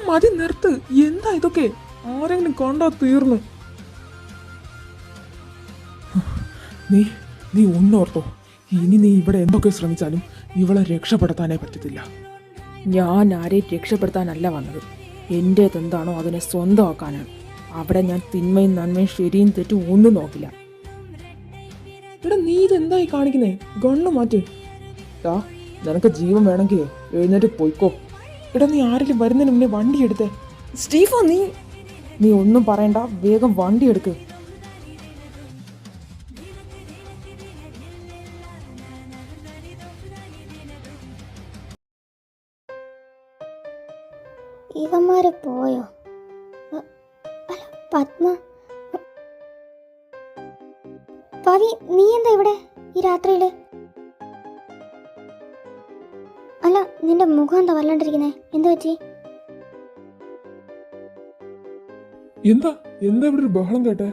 മതി നിർത്ത്. എന്താ ഇതൊക്കെ? ആരെങ്കിലും കണ്ടാ തീർന്നു. നീ നീ ഒന്നോർത്തോ, ഇനി നീ ഇവിടെ എന്തൊക്കെ ശ്രമിച്ചാലും ഇവളെ രക്ഷപ്പെടുത്താനേ പറ്റത്തില്ല.
ഞാൻ ആരെയും രക്ഷപ്പെടുത്താനല്ല വന്നത്. എൻ്റേതെന്താണോ അതിനെ സ്വന്തമാക്കാനാണ്. അവിടെ ഞാൻ തിന്മയും നന്മയും ശരിയും തെറ്റും ഒന്നും നോക്കില്ല.
എടാ നീ ഇതെന്തായി കാണിക്കുന്നേ? ഗണ്ണ് മാറ്റ്. ടാ, നിനക്ക് ജീവൻ വേണമെങ്കിൽ എഴുന്നേറ്റ് പോയിക്കോ. എടാ നീ ആരെങ്കിലും വരുന്നതിന് മുന്നേ വണ്ടി എടുത്തേ.
സ്റ്റീഫോ, നീ ഒന്നും പറയണ്ട, വേഗം വണ്ടി എടുക്ക്.
ഇവന്മാര് പോയോ? അല്ല പത്മ, പവി നീ എന്താ ഇവിടെ ഈ രാത്രിയില്? അല്ല നിന്റെ മുഖം എന്താ വല്ലാണ്ടിരിക്കുന്നേ? എന്ത് പറ്റി?
എന്താ എന്താ ഇവിടെ ഒരു ബഹളം കേട്ടെ?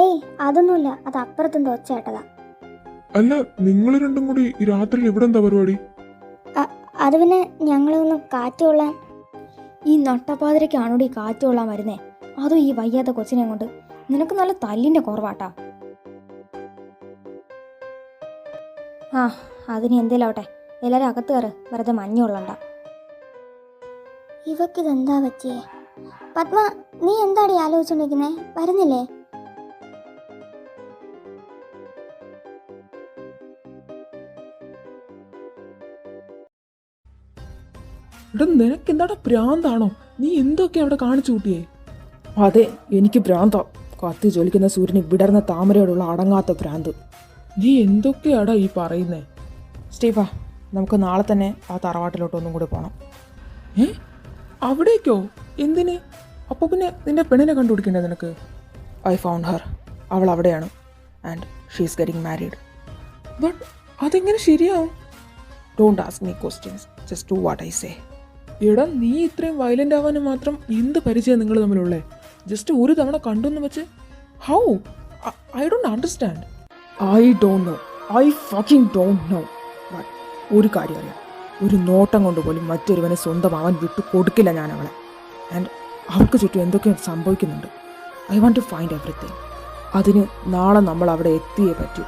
ഏയ് അതൊന്നുമില്ല, അത് അപ്പുറത്തുണ്ട് ഒച്ച കേട്ടതാ.
അല്ല, നിങ്ങൾ രണ്ടും കൂടി ഈ രാത്രിയിൽ ഇവിടെ എന്താ പരിപാടി?
അത് പിന്നെ ഞങ്ങളൊന്ന് കാറ്റ് കൊള്ളാൻ.
ഈ നട്ടപ്പാതിരക്കാണോടി കാറ്റ് കൊള്ളാൻ വരുന്നേ? അതും ഈ വയ്യാത്ത കൊച്ചിനെ കൊണ്ട്. നിനക്ക് നല്ല തല്ലിൻ്റെ കുറവാട്ടാ. ആ, അതിന് എന്തേലാവട്ടെ. എല്ലാവരും അകത്ത് കയറ്, വെറുതെ മഞ്ഞ് കൊള്ളണ്ട.
ഇവക്കിതെന്താ പറ്റിയേ? പത്മ, നീ എന്താടി ആലോചിച്ചോണ്ടിരിക്കുന്നേ? വരുന്നില്ലേ?
എടാ നിനക്ക് എന്താടാ ഭ്രാന്താണോ? നീ എന്തൊക്കെ അവിടെ കാണിച്ചു കൂട്ടിയേ?
അതെ, എനിക്ക് ഭ്രാന്ത. കത്തി ജ്വലിക്കുന്ന സൂര്യന് വിടർന്ന താമരയോടുള്ള അടങ്ങാത്ത ഭ്രാന്ത്.
നീ എന്തൊക്കെയാടാ ഈ പറയുന്നേ?
സ്റ്റീഫ, നമുക്ക് നാളെ തന്നെ ആ തറവാട്ടിലോട്ടൊന്നും കൂടി പോകണം.
ഏ, അവിടേക്കോ? എന്തിന്? അപ്പോൾ പിന്നെ നിന്റെ പെണ്ണിനെ കണ്ടുപിടിക്കണ്ടേ നിനക്ക്?
I found Har. അവൾ അവിടെയാണ്. And she is getting married.
But അതെങ്ങനെ ശരിയാവും?
Don't ask me questions, just do what I say.
എടാ നീ ഇത്രയും വയലൻ്റ് ആവാനും മാത്രം എന്ത് പരിചയം നിങ്ങൾ തമ്മിലുള്ളേ? ജസ്റ്റ് ഒരു തവണ കണ്ടെന്ന് വെച്ച് how? I don't understand.
I don't know, I fucking don't know. But ഒരു കാര്യം അറിയാം, ഒരു നോട്ടം കൊണ്ട് പോലും മറ്റൊരുവനെ സ്വന്തമാവാൻ വിട്ടു കൊടുക്കില്ല ഞാൻ അവളെ. ആൻഡ് അവൾക്ക് ചുറ്റും എന്തൊക്കെയോ സംഭവിക്കുന്നുണ്ട്. I want to find everything. അതിന് നാളെ നമ്മൾ അവിടെ എത്തിയേ പറ്റൂ.